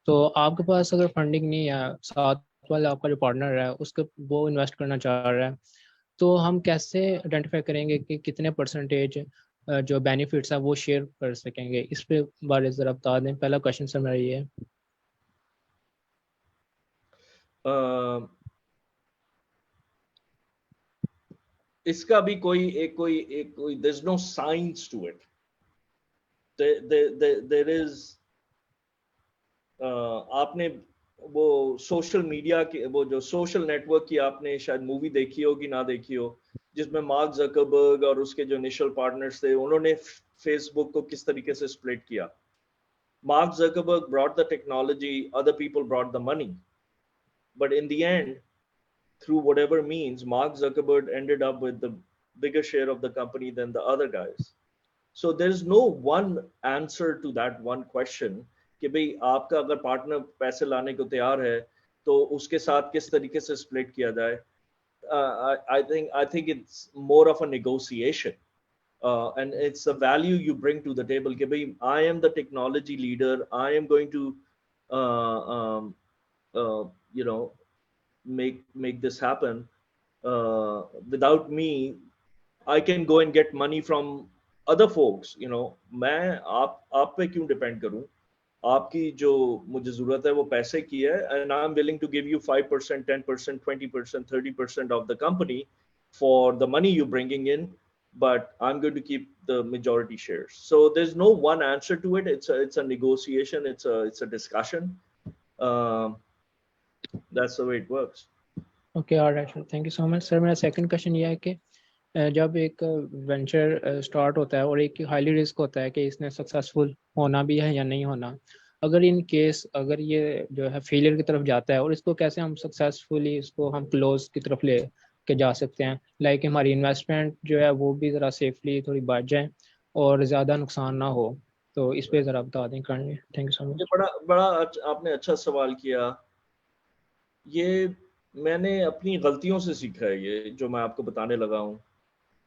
तो आपके पास अगर फंडिंग नहीं है, साथ वाला आपका जो पार्टनर है उसके वो इन्वेस्ट करना चाह रहा है, तो हम कैसे आइडेंटिफाई करेंगे कि कितने % जो बेनिफिट्स है वो शेयर कर सकेंगे? इस पे बारे ज़रा बता दें। पहला क्वेश्चन सर मेरा ये है।
इसका भी कोई there's no science to it. There is आपने वो सोशल मीडिया के वो जो सोशल नेटवर्क की आपने शायद मूवी देखी हो कि ना देखी हो, जिसमें मार्क जकरबर्ग और उसके जो इनिशियल पार्टनर्स थे, उन्होंने फेसबुक को किस तरीके से स्प्लिट किया। Mark Zuckerberg brought the technology, other people brought the money, but in the end, through whatever means, Mark Zuckerberg ended up with the bigger share of the company than the other guys. So there is no one answer to that one question کہ بھئی آپ کا اگر partner پیسے لانے کو تیار ہے تو اس کے ساتھ کس طریقے سے split کیا جائے. I think it's more of a negotiation. And it's the value you bring to the table. کہ بھئی I am the technology leader. I am going to you know, make this happen. Without me, I can go and get money from other folks. You know, میں آپ پہ کیوں depend کروں؟ آپ کی جو مجھے ضرورت ہے وہ پیسے کی ہے, and I'm willing to give you 5%, 10%, 20%, 30% of the company for the money you're bringing in, but I'm going to keep the majority shares. So there's no one answer to it. It's a negotiation. It's a discussion. That's the way it works.
Okay, all right, sir. Thank you so much. Sir, میرا second question یہ ہے کہ جب ایک venture start ہوتا ہے اور ایک ہائیلی رسک ہوتا ہے کہ اس نے سکسیزفل ہونا بھی ہے یا نہیں ہونا, اگر ان کیس اگر یہ جو ہے فیلئر کی طرف جاتا ہے, اور اس کو کیسے ہم سکسیزفلی اس کو ہم کلوز کی طرف لے کے جا سکتے ہیں, لائک ہماری انویسٹمنٹ جو ہے وہ بھی ذرا سیفلی تھوڑی بچ جائے اور زیادہ نقصان نہ ہو, تو اس پہ ذرا بتا دیں کرنی. تھینک یو سو مچ.
بڑا آپ نے اچھا سوال کیا. یہ میں نے اپنی غلطیوں سے سیکھا ہے, یہ جو میں آپ کو بتانے لگا ہوں,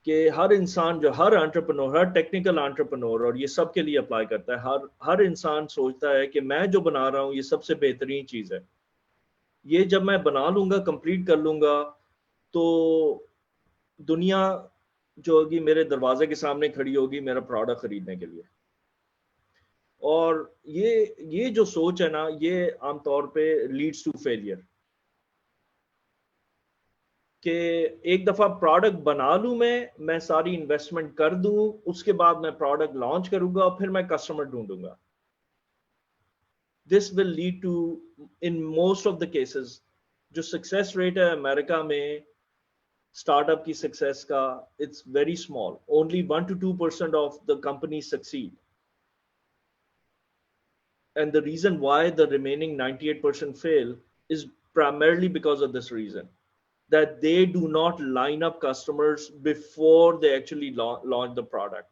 کہ ہر انسان جو ہر انٹرپرنور, ہر ٹیکنیکل انٹرپرنور, اور یہ سب کے لیے اپلائی کرتا ہے, ہر انسان سوچتا ہے کہ میں جو بنا رہا ہوں یہ سب سے بہترین چیز ہے. یہ جب میں بنا لوں گا, کمپلیٹ کر لوں گا, تو دنیا جو ہوگی میرے دروازے کے سامنے کھڑی ہوگی میرا پروڈکٹ خریدنے کے لیے. اور یہ جو سوچ ہے نا, یہ عام طور پہ لیڈس ٹو فیلئر. کہ ایک دفعہ پروڈکٹ بنا لوں, میں ساری انویسٹمنٹ کر دوں, اس کے بعد میں پروڈکٹ لانچ کروں گا اور پھر میں کسٹمر ڈھونڈوں گا. This will lead to, in most of the cases, جو سکسیس ریٹ ہے امریکہ میں اسٹارٹ اپ کی سکسیس کا, it's very small. Only 1 to 2% of the company succeed. And the reason why the remaining 98% fail is primarily because of this reason, that they do not line up customers before they actually launch the product.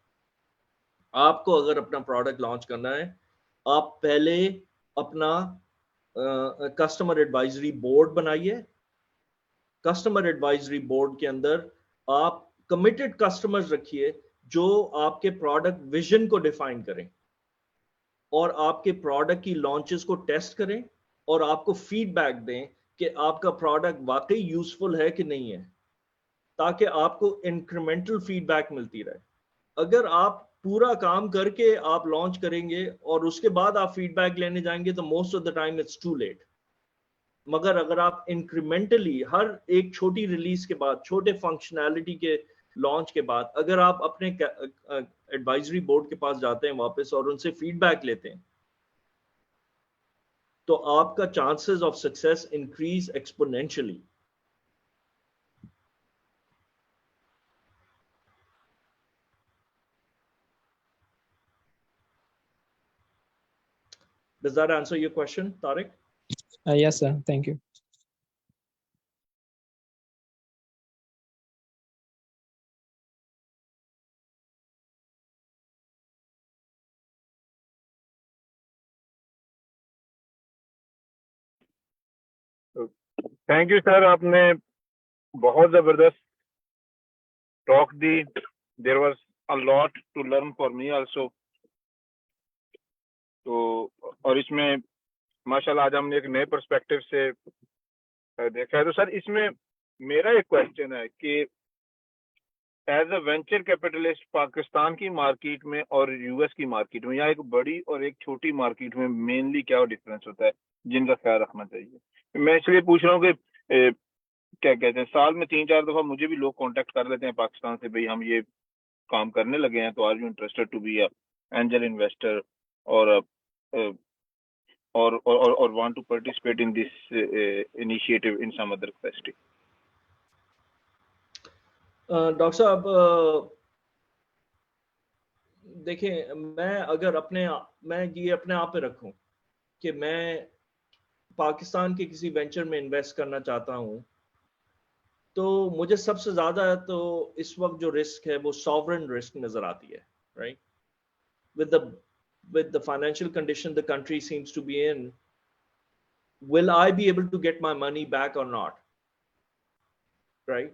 آپ کو اگر اپنا product launch کرنا ہے, آپ پہلے اپنا customer advisory board بنائیے. کسٹمر ایڈوائزری بورڈ کے اندر آپ کمیٹڈ کسٹمرز رکھیے جو آپ کے پروڈکٹ ویژن کو ڈیفائن کریں, اور آپ کے پروڈکٹ کی لانچز کو ٹیسٹ کریں, اور آپ کو فیڈ بیک دیں کہ آپ کا پروڈکٹ واقعی یوزفل ہے کہ نہیں ہے, تاکہ آپ کو انکریمنٹل فیڈ بیک ملتی رہے. اگر آپ پورا کام کر کے آپ لانچ کریں گے اور اس کے بعد آپ فیڈ بیک لینے جائیں گے تو most of the time it's too late. مگر اگر آپ انکریمنٹلی ہر ایک چھوٹی ریلیز کے بعد, چھوٹے فنکشنالٹی کے لانچ کے بعد, اگر آپ اپنے ایڈوائزری بورڈ کے پاس جاتے ہیں واپس اور ان سے فیڈ بیک لیتے ہیں, تو آپ کا chances of success increase exponentially. Does that answer your question, Tariq?
Yes, sir. Thank you.
Thank you sir, آپ نے بہت زبردست ٹاک دی. There was a lot to learn for me also. تو اور اس میں ماشاء اللہ آج ہم نے ایک نئے پرسپیکٹو سے دیکھا ہے. تو سر اس میں میرا ایک کوشچن ہے کہ as a venture capitalist Pakistan کی مارکیٹ میں اور یو ایس کی مارکیٹ میں, یا ایک بڑی اور ایک چھوٹی مارکیٹ میں مینلی کیا ڈفرینس ہوتا ہے جن کا خیال رکھنا چاہیے؟ میں اس لیے پوچھ رہا ہوں کہ کیا کہتے ہیں, سال میں 3-4 دفعہ مجھے بھی لوگ کانٹیکٹ کر لیتے ہیں پاکستان سے, بھئی ہم یہ کام کرنے لگے ہیں, تو are you interested to be a angel investor or want to participate in this initiative in some other capacity?
Doctor صاحب دیکھیں, میں اگر میں یہ اپنے آپ پہ رکھوں کہ میں پاکستان کے کسی وینچر میں انویسٹ کرنا چاہتا ہوں, تو مجھے سب سے زیادہ تو اس وقت جو رسک ہے وہ ساورن رسک نظر آتی ہے, right? With the financial condition the country seems to be in, will I be able to get my money back or not, right?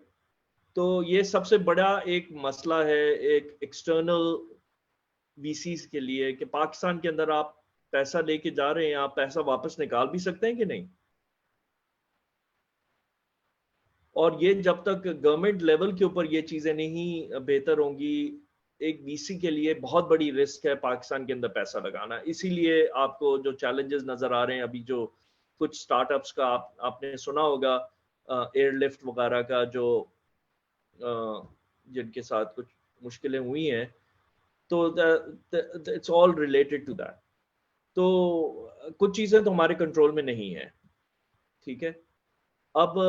तो ये सबसे बड़ा एक मसला है एक एक्सटर्नल VCs के लिए कि पाकिस्तान के अंदर आप पैसा लेके जा रहे हैं, आप पैसा वापस निकाल भी सकते हैं कि नहीं। और ये जब तक गवर्नमेंट लेवल के ऊपर ये चीजें नहीं बेहतर होंगी, एक VC के लिए बहुत बड़ी रिस्क है पाकिस्तान के अंदर पैसा लगाना। इसीलिए आपको जो चैलेंजेस नजर आ रहे हैं अभी, जो कुछ स्टार्टअप्स का आपने सुना होगा, एयरलिफ्ट वगैरह का, जो जिनके साथ कुछ मुश्किलें हुई हैं, तो it's all related to that. तो कुछ चीजें तो हमारे कंट्रोल में नहीं है, ठीक है। अब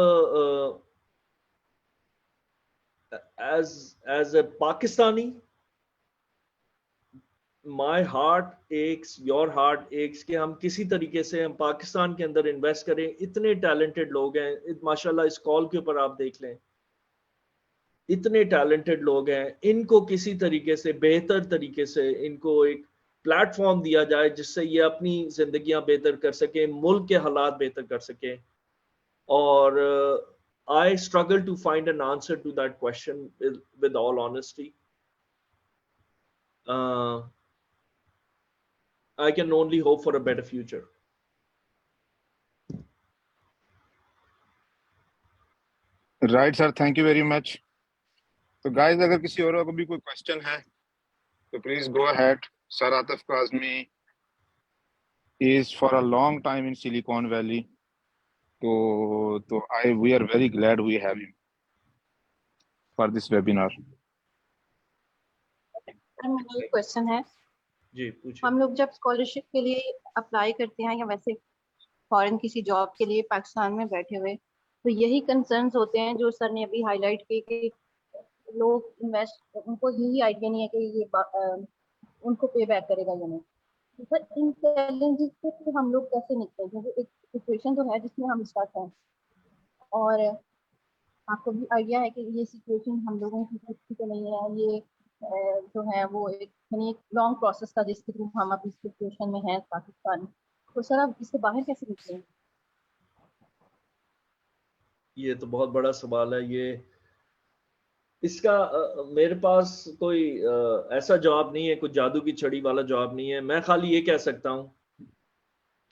as a Pakistani, my heart aches, your heart aches कि हम किसी तरीके से हम पाकिस्तान के अंदर इन्वेस्ट करें। इतने टैलेंटेड लोग हैं माशाल्लाह, इस कॉल के ऊपर आप देख लें, इतने टैलेंटेड लोग हैं, इनको किसी तरीके से बेहतर तरीके से इनको एक प्लेटफॉर्म दिया जाए जिससे ये अपनी जिंदगियां बेहतर कर सकें, मुल्क के हालात बेहतर कर सकें। और I struggle to find an answer to that question with all honesty. I can only hope for a better future.
Right, sir. Thank you very much. So guys, अगर किसी और को भी कोई question है, तो please go ahead. Sir Atif Kazmi is for a long time in Silicon Valley. So we are very glad we have him for this webinar.
मेरा एक क्वेश्चन है
जी पूछिए।
हम लोग जब स्कॉलरशिप के लिए अप्लाई करते हैं या वैसे फॉरेन किसी जॉब के लिए पाकिस्तान में बैठे हुए, तो यही कंसर्न्स होते हैं जो सर ने अभी हाईलाइट किए कि लोग इन्वेस्ट, उनको यही आइडिया नहीं है कि ये उनको पे बैक करेगा या नहीं। तो सर इन चैलेंजेस से हम लोग कैसे निकले, क्योंकि एक सिचुएशन तो है जिसमें हम स्टक हैं और आपको भी आइडिया है कि ये सिचुएशन हम लोगों की खुद तो नहीं है, ये जो है वो एक यानी एक लॉन्ग प्रोसेस था जिसके थ्रू हम अब इस सिचुएशन में हैं पाकिस्तान। तो सर आप इससे बाहर कैसे निकले?
ये तो बहुत बड़ा सवाल है। ये इसका मेरे पास कोई ऐसा जवाब नहीं है, कुछ जादू की छड़ी वाला जवाब नहीं है। मैं खाली ये कह सकता हूँ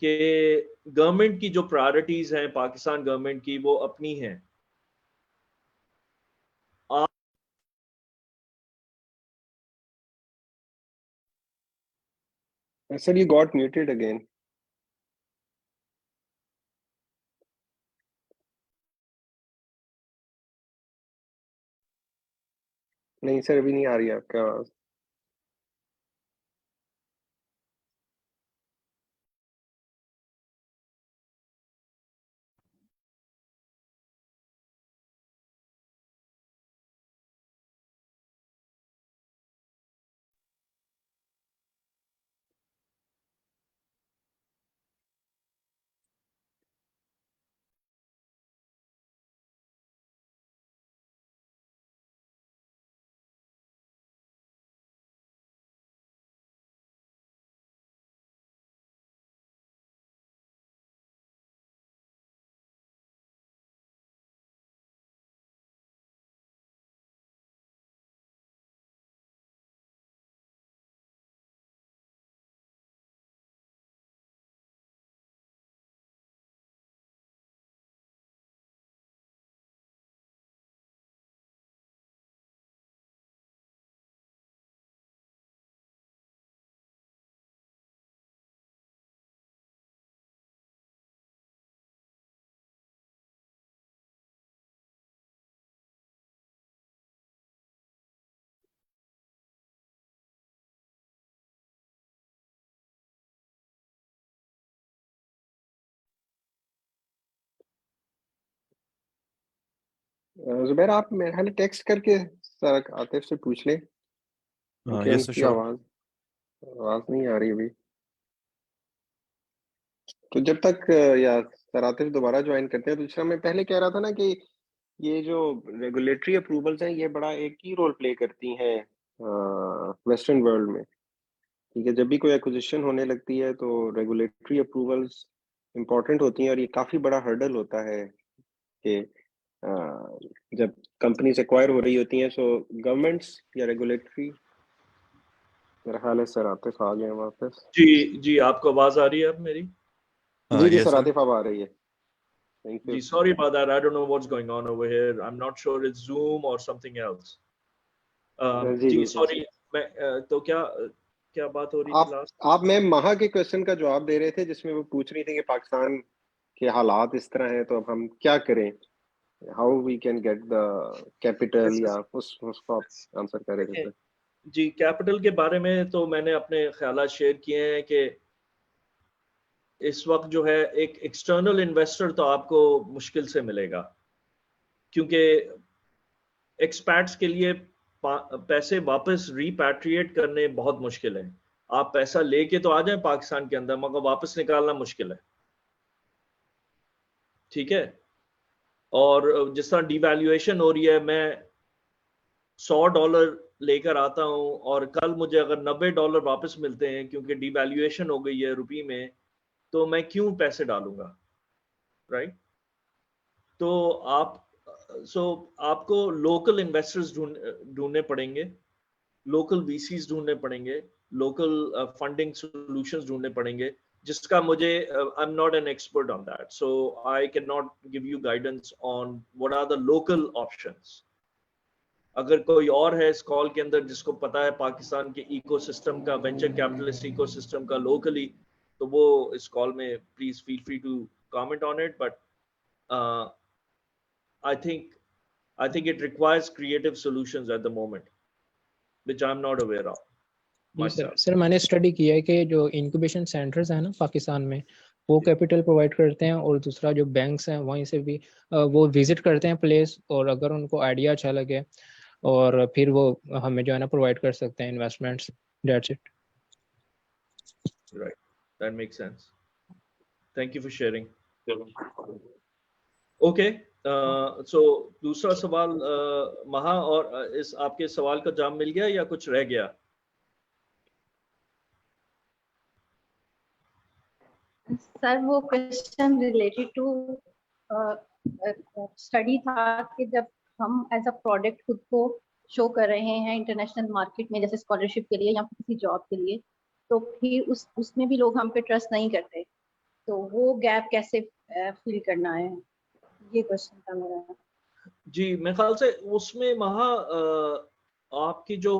कि गवर्नमेंट की जो प्रायोरिटीज हैं पाकिस्तान गवर्नमेंट की, वो अपनी हैं।
Sir, you got muted again. नहीं सर, अभी नहीं आ रही है आपकी आवाज। जुबैर, आप मेरे ख्याल टेक्स्ट करके सर आतिफ से पूछ लें क्योंकि
yes,
उनकी
sure.
आवाज नहीं आ रही अभी। तो जब तक या सर आतिफ दोबारा ज्वाइन करते हैं, दूसरा मैं पहले कह रहा था ना कि ये जो रेगुलेटरी अप्रूवल्स हैं ये बड़ा एक ही रोल प्ले करती हैं वेस्टर्न वर्ल्ड में, ठीक है। जब भी कोई एक्विजिशन होने लगती है तो रेगुलेटरी अप्रूवल्स इम्पोर्टेंट होती हैं, और ये काफ़ी बड़ा हर्डल होता है कि जब कंपनीज एक्वायर हो रही होती हैं, सो गवर्नमेंट्स या रेगुलेटरी, मेरा ख्याल है सर आतिफ आ गए हैं वापस।
जी आपको आवाज आ रही है अब मेरी?
जी
yes,
सर
sir.
आतिफ अब आ रही है। Thank you.
जी, sorry about that. I don't know what's going on over here. I'm not sure it's Zoom or something else. जी sorry, मैं तो क्या बात हो रही थी लास्ट?
आप मैम महा के क्वेश्चन का जवाब दे रहे थे, जिसमें वो पूछ रही थी कि पाकिस्तान के हालात इस तरह हैं तो अब हम क्या करें, how we can get the capital, या उसको आप आंसर कर रहे थे।
जी, कैपिटल के बारे में तो मैंने अपने ख्यालात शेयर किए हैं कि इस वक्त जो है एक एक्सटर्नल इन्वेस्टर तो आपको मुश्किल से मिलेगा, क्योंकि एक्सपैट्स के लिए पैसे वापस रिपैट्रिएट करने बहुत मुश्किल है। आप पैसा लेके तो आ जाए पाकिस्तान के अंदर, मगर वापस निकालना मुश्किल है, ठीक है। और जिस तरह डिवैल्यूएशन हो रही है, मैं $100 लेकर आता हूं और कल मुझे अगर $90 वापस मिलते हैं क्योंकि डिवैल्यूएशन हो गई है रुपये में, तो मैं क्यों पैसे डालूंगा, राइट? तो आपको लोकल इन्वेस्टर्स ढूंढने पड़ेंगे, लोकल वीसीज ढूंढने पड़ेंगे, लोकल फंडिंग सॉल्यूशंस ढूंढने पड़ेंगे, जिसका मुझे I am not an expert on that, so I can not give you guidance on what are the local options. अगर कोई और है इस कॉल के अंदर जिसको पता है पाकिस्तान के इकोसिस्टम का, वेंचर कैपिटलिस्ट इकोसिस्टम का लोकली, तो वो इस कॉल में please feel free to comment on it, but I think it requires creative solutions at the moment, which I'm not aware of myself.
Sir मैंने स्टडी किया है कि जो इंक्यूबेशन सेंटर्स हैं ना पाकिस्तान में, वो कैपिटल प्रोवाइड करते हैं, और दूसरा जो बैंक्स हैं वहीं से भी वो विजिट करते हैं प्लेस, और अगर उनको आइडिया अच्छा लगे और फिर वो हमें जो है ना प्रोवाइड कर सकते हैं investments. That's it.
Right, that makes sense. Thank you for sharing. Okay. So दूसरा सवाल महा, और इस आपके सवाल का जवाब मिल गया या कुछ रह गया?
सर वो क्वेश्चन रिलेटेड टू स्टडी था कि जब हम एज अ प्रोडक्ट खुद को शो कर रहे हैं इंटरनेशनल मार्केट में, जैसे स्कॉलरशिप के लिए या किसी जॉब के लिए, तो फिर उसमें भी लोग हम पे ट्रस्ट नहीं करते, तो वो गैप कैसे फिल करना है, ये क्वेश्चन था मेरा।
जी, मेरे ख्याल से उसमें महा आपकी जो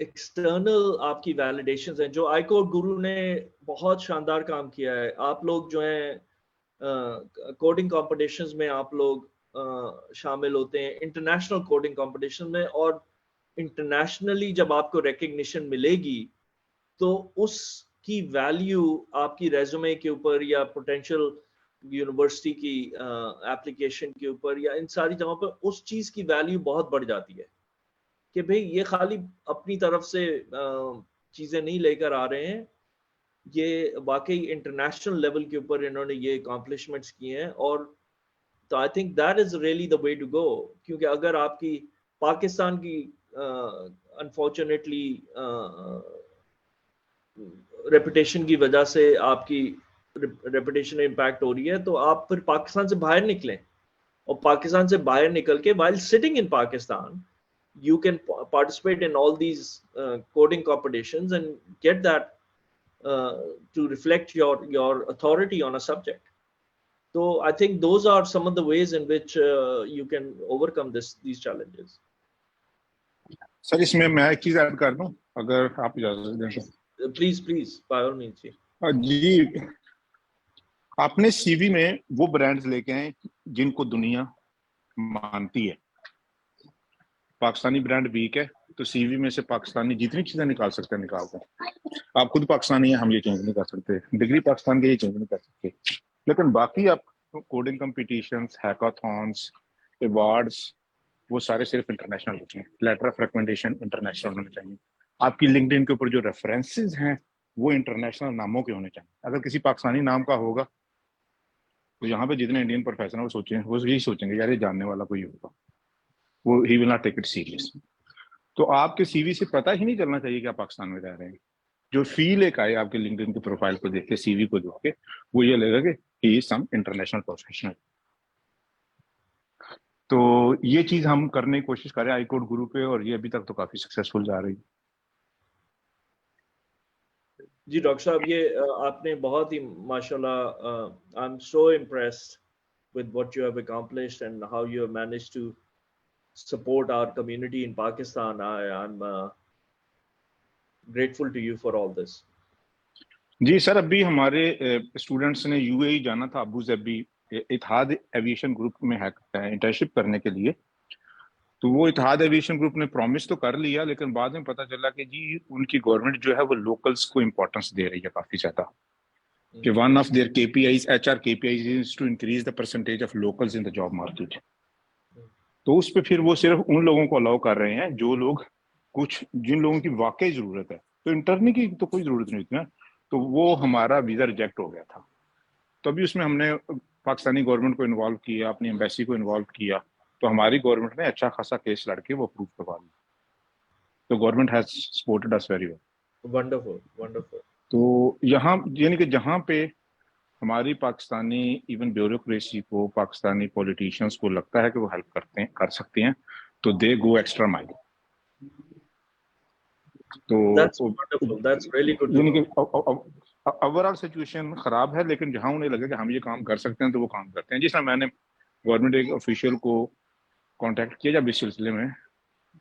एक्सटर्नल आपकी वैलिडेशंस हैं, जो iCode गुरु ने बहुत शानदार काम किया है। आप लोग जो हैं कोडिंग कॉम्पिटिशन्स में आप लोग शामिल होते हैं, इंटरनेशनल कोडिंग कॉम्पिटिशन में, और इंटरनेशनली जब आपको रिकग्निशन मिलेगी तो उसकी वैल्यू आपकी रेज्यूमे के ऊपर या पोटेंशियल यूनिवर्सिटी की एप्लीकेशन के ऊपर या इन सारी जगहों पर उस चीज़ की वैल्यू बहुत बढ़ जाती है कि भाई ये खाली अपनी तरफ से चीज़ें नहीं लेकर आ रहे हैं, ये वाकई इंटरनेशनल लेवल के ऊपर इन्होंने ये अकॉम्प्लिशमेंट्स किए हैं। और तो I think that is really the way to go, क्योंकि अगर आपकी पाकिस्तान की अनफॉर्चुनेटली रेपुटेशन की वजह से आपकी रेपुटेशन इम्पैक्ट हो रही है, तो आप फिर पाकिस्तान से बाहर निकलें, और पाकिस्तान से बाहर निकल के while sitting in Pakistan you can participate in all these coding competitions and get that to reflect your authority on a subject. So I think those are some of the ways in which you can overcome these challenges.
Sir इसमें मैं एक चीज add कर दूं अगर आप इजाजत दें।
Please by all means
जी, आपने सीवी में वो ब्रांड्स लेके आए जिनको दुनिया मानती है। पाकिस्तानी ब्रांड वीक है तो सीवी में से पाकिस्तानी जितनी चीजें निकाल सकते हैं निकालते हैं। आप खुद पाकिस्तानी है, हम ये चेंज नहीं कर सकते, डिग्री पाकिस्तान के ये चेंज नहीं कर सकते, लेकिन बाकी आप कोडिंग कंपटीशंस, हैकाथॉन्स, अवार्ड्स, वो सारे सिर्फ इंटरनेशनल होते हैं। लेटर ऑफ रिकमेंडेशन इंटरनेशनल होने चाहिए। आपकी लिंक्डइन के ऊपर जो रेफरेंसेस हैं वो इंटरनेशनल नामों के होने चाहिए। अगर किसी पाकिस्तानी नाम का होगा तो यहाँ पे जितने इंडियन प्रोफेशनल वो यही सोचेंगे यार ये जानने वाला कोई होगा। वो ही will not take it serious. तो आपके सीवी से पता ही नहीं चलना चाहिए कि आप पाकिस्तान में रह रहे हैं. जो फील एक आए आपके लिंक्डइन की प्रोफाइल को देख के, सीवी को देख के, वो ये लगेगा कि he is some international professional. तो ये चीज हम करने की कोशिश कर रहे हैं iCode Guru पे, और ये अभी तक तो काफी सक्सेसफुल जा रही है.
जी डॉक्टर साहब, ये आपने बहुत ही माशाल्लाह, I am so impressed with what you have accomplished and how you have managed to support our community in Pakistan. I'm grateful to you for all this.
जी सर, अभी हमारे स्टूडेंट्स ने यूएई जाना था, Abu Dhabi Etihad aviation group में है internship करने के लिए. तो वो इत्तेहाद एविएशन ग्रुप ने प्रॉमिस तो कर लिया, लेकिन बाद में पता चला कि जी उनकी गवर्नमेंट जो है वो लोकल्स को इम्पोर्टेंस दे रही है काफी ज्यादा. कि one of their KPIs, HR KPIs is to increase the percentage of locals in the job market. तो उस पे फिर वो सिर्फ उन लोगों को अलाउ कर रहे हैं जो लोग जिन लोगों की वाकई जरूरत है. तो इंटर्नी की तो कोई जरूरत नहीं थी ना. तो वो हमारा वीजा रिजेक्ट हो गया था. तो अभी उसमें हमने पाकिस्तानी गवर्नमेंट को इन्वॉल्व किया, अपनी एम्बेसी को इन्वॉल्व किया. तो हमारी गवर्नमेंट ने अच्छा खासा केस लड़के वो अप्रूव करवा लिया. तो government has supported us very well.
Wonderful wonderful.
तो यहाँ यानी कि जहाँ पे हमारी पाकिस्तानी इवन ब्यूरोक्रेसी को, पाकिस्तानी पॉलिटिशियंस को लगता है कि वो हेल्प कर सकते हैं, तो दे गो एक्स्ट्रा माइल. तो
that's really good.
यानी कि ओवरऑल सिचुएशन खराब है, लेकिन जहाँ उन्हें लगे कि हम ये काम कर सकते हैं तो वो काम करते हैं. जिस तरह मैंने गवर्नमेंट एक ऑफिशियल को कांटेक्ट किया जब इस सिलसिले में,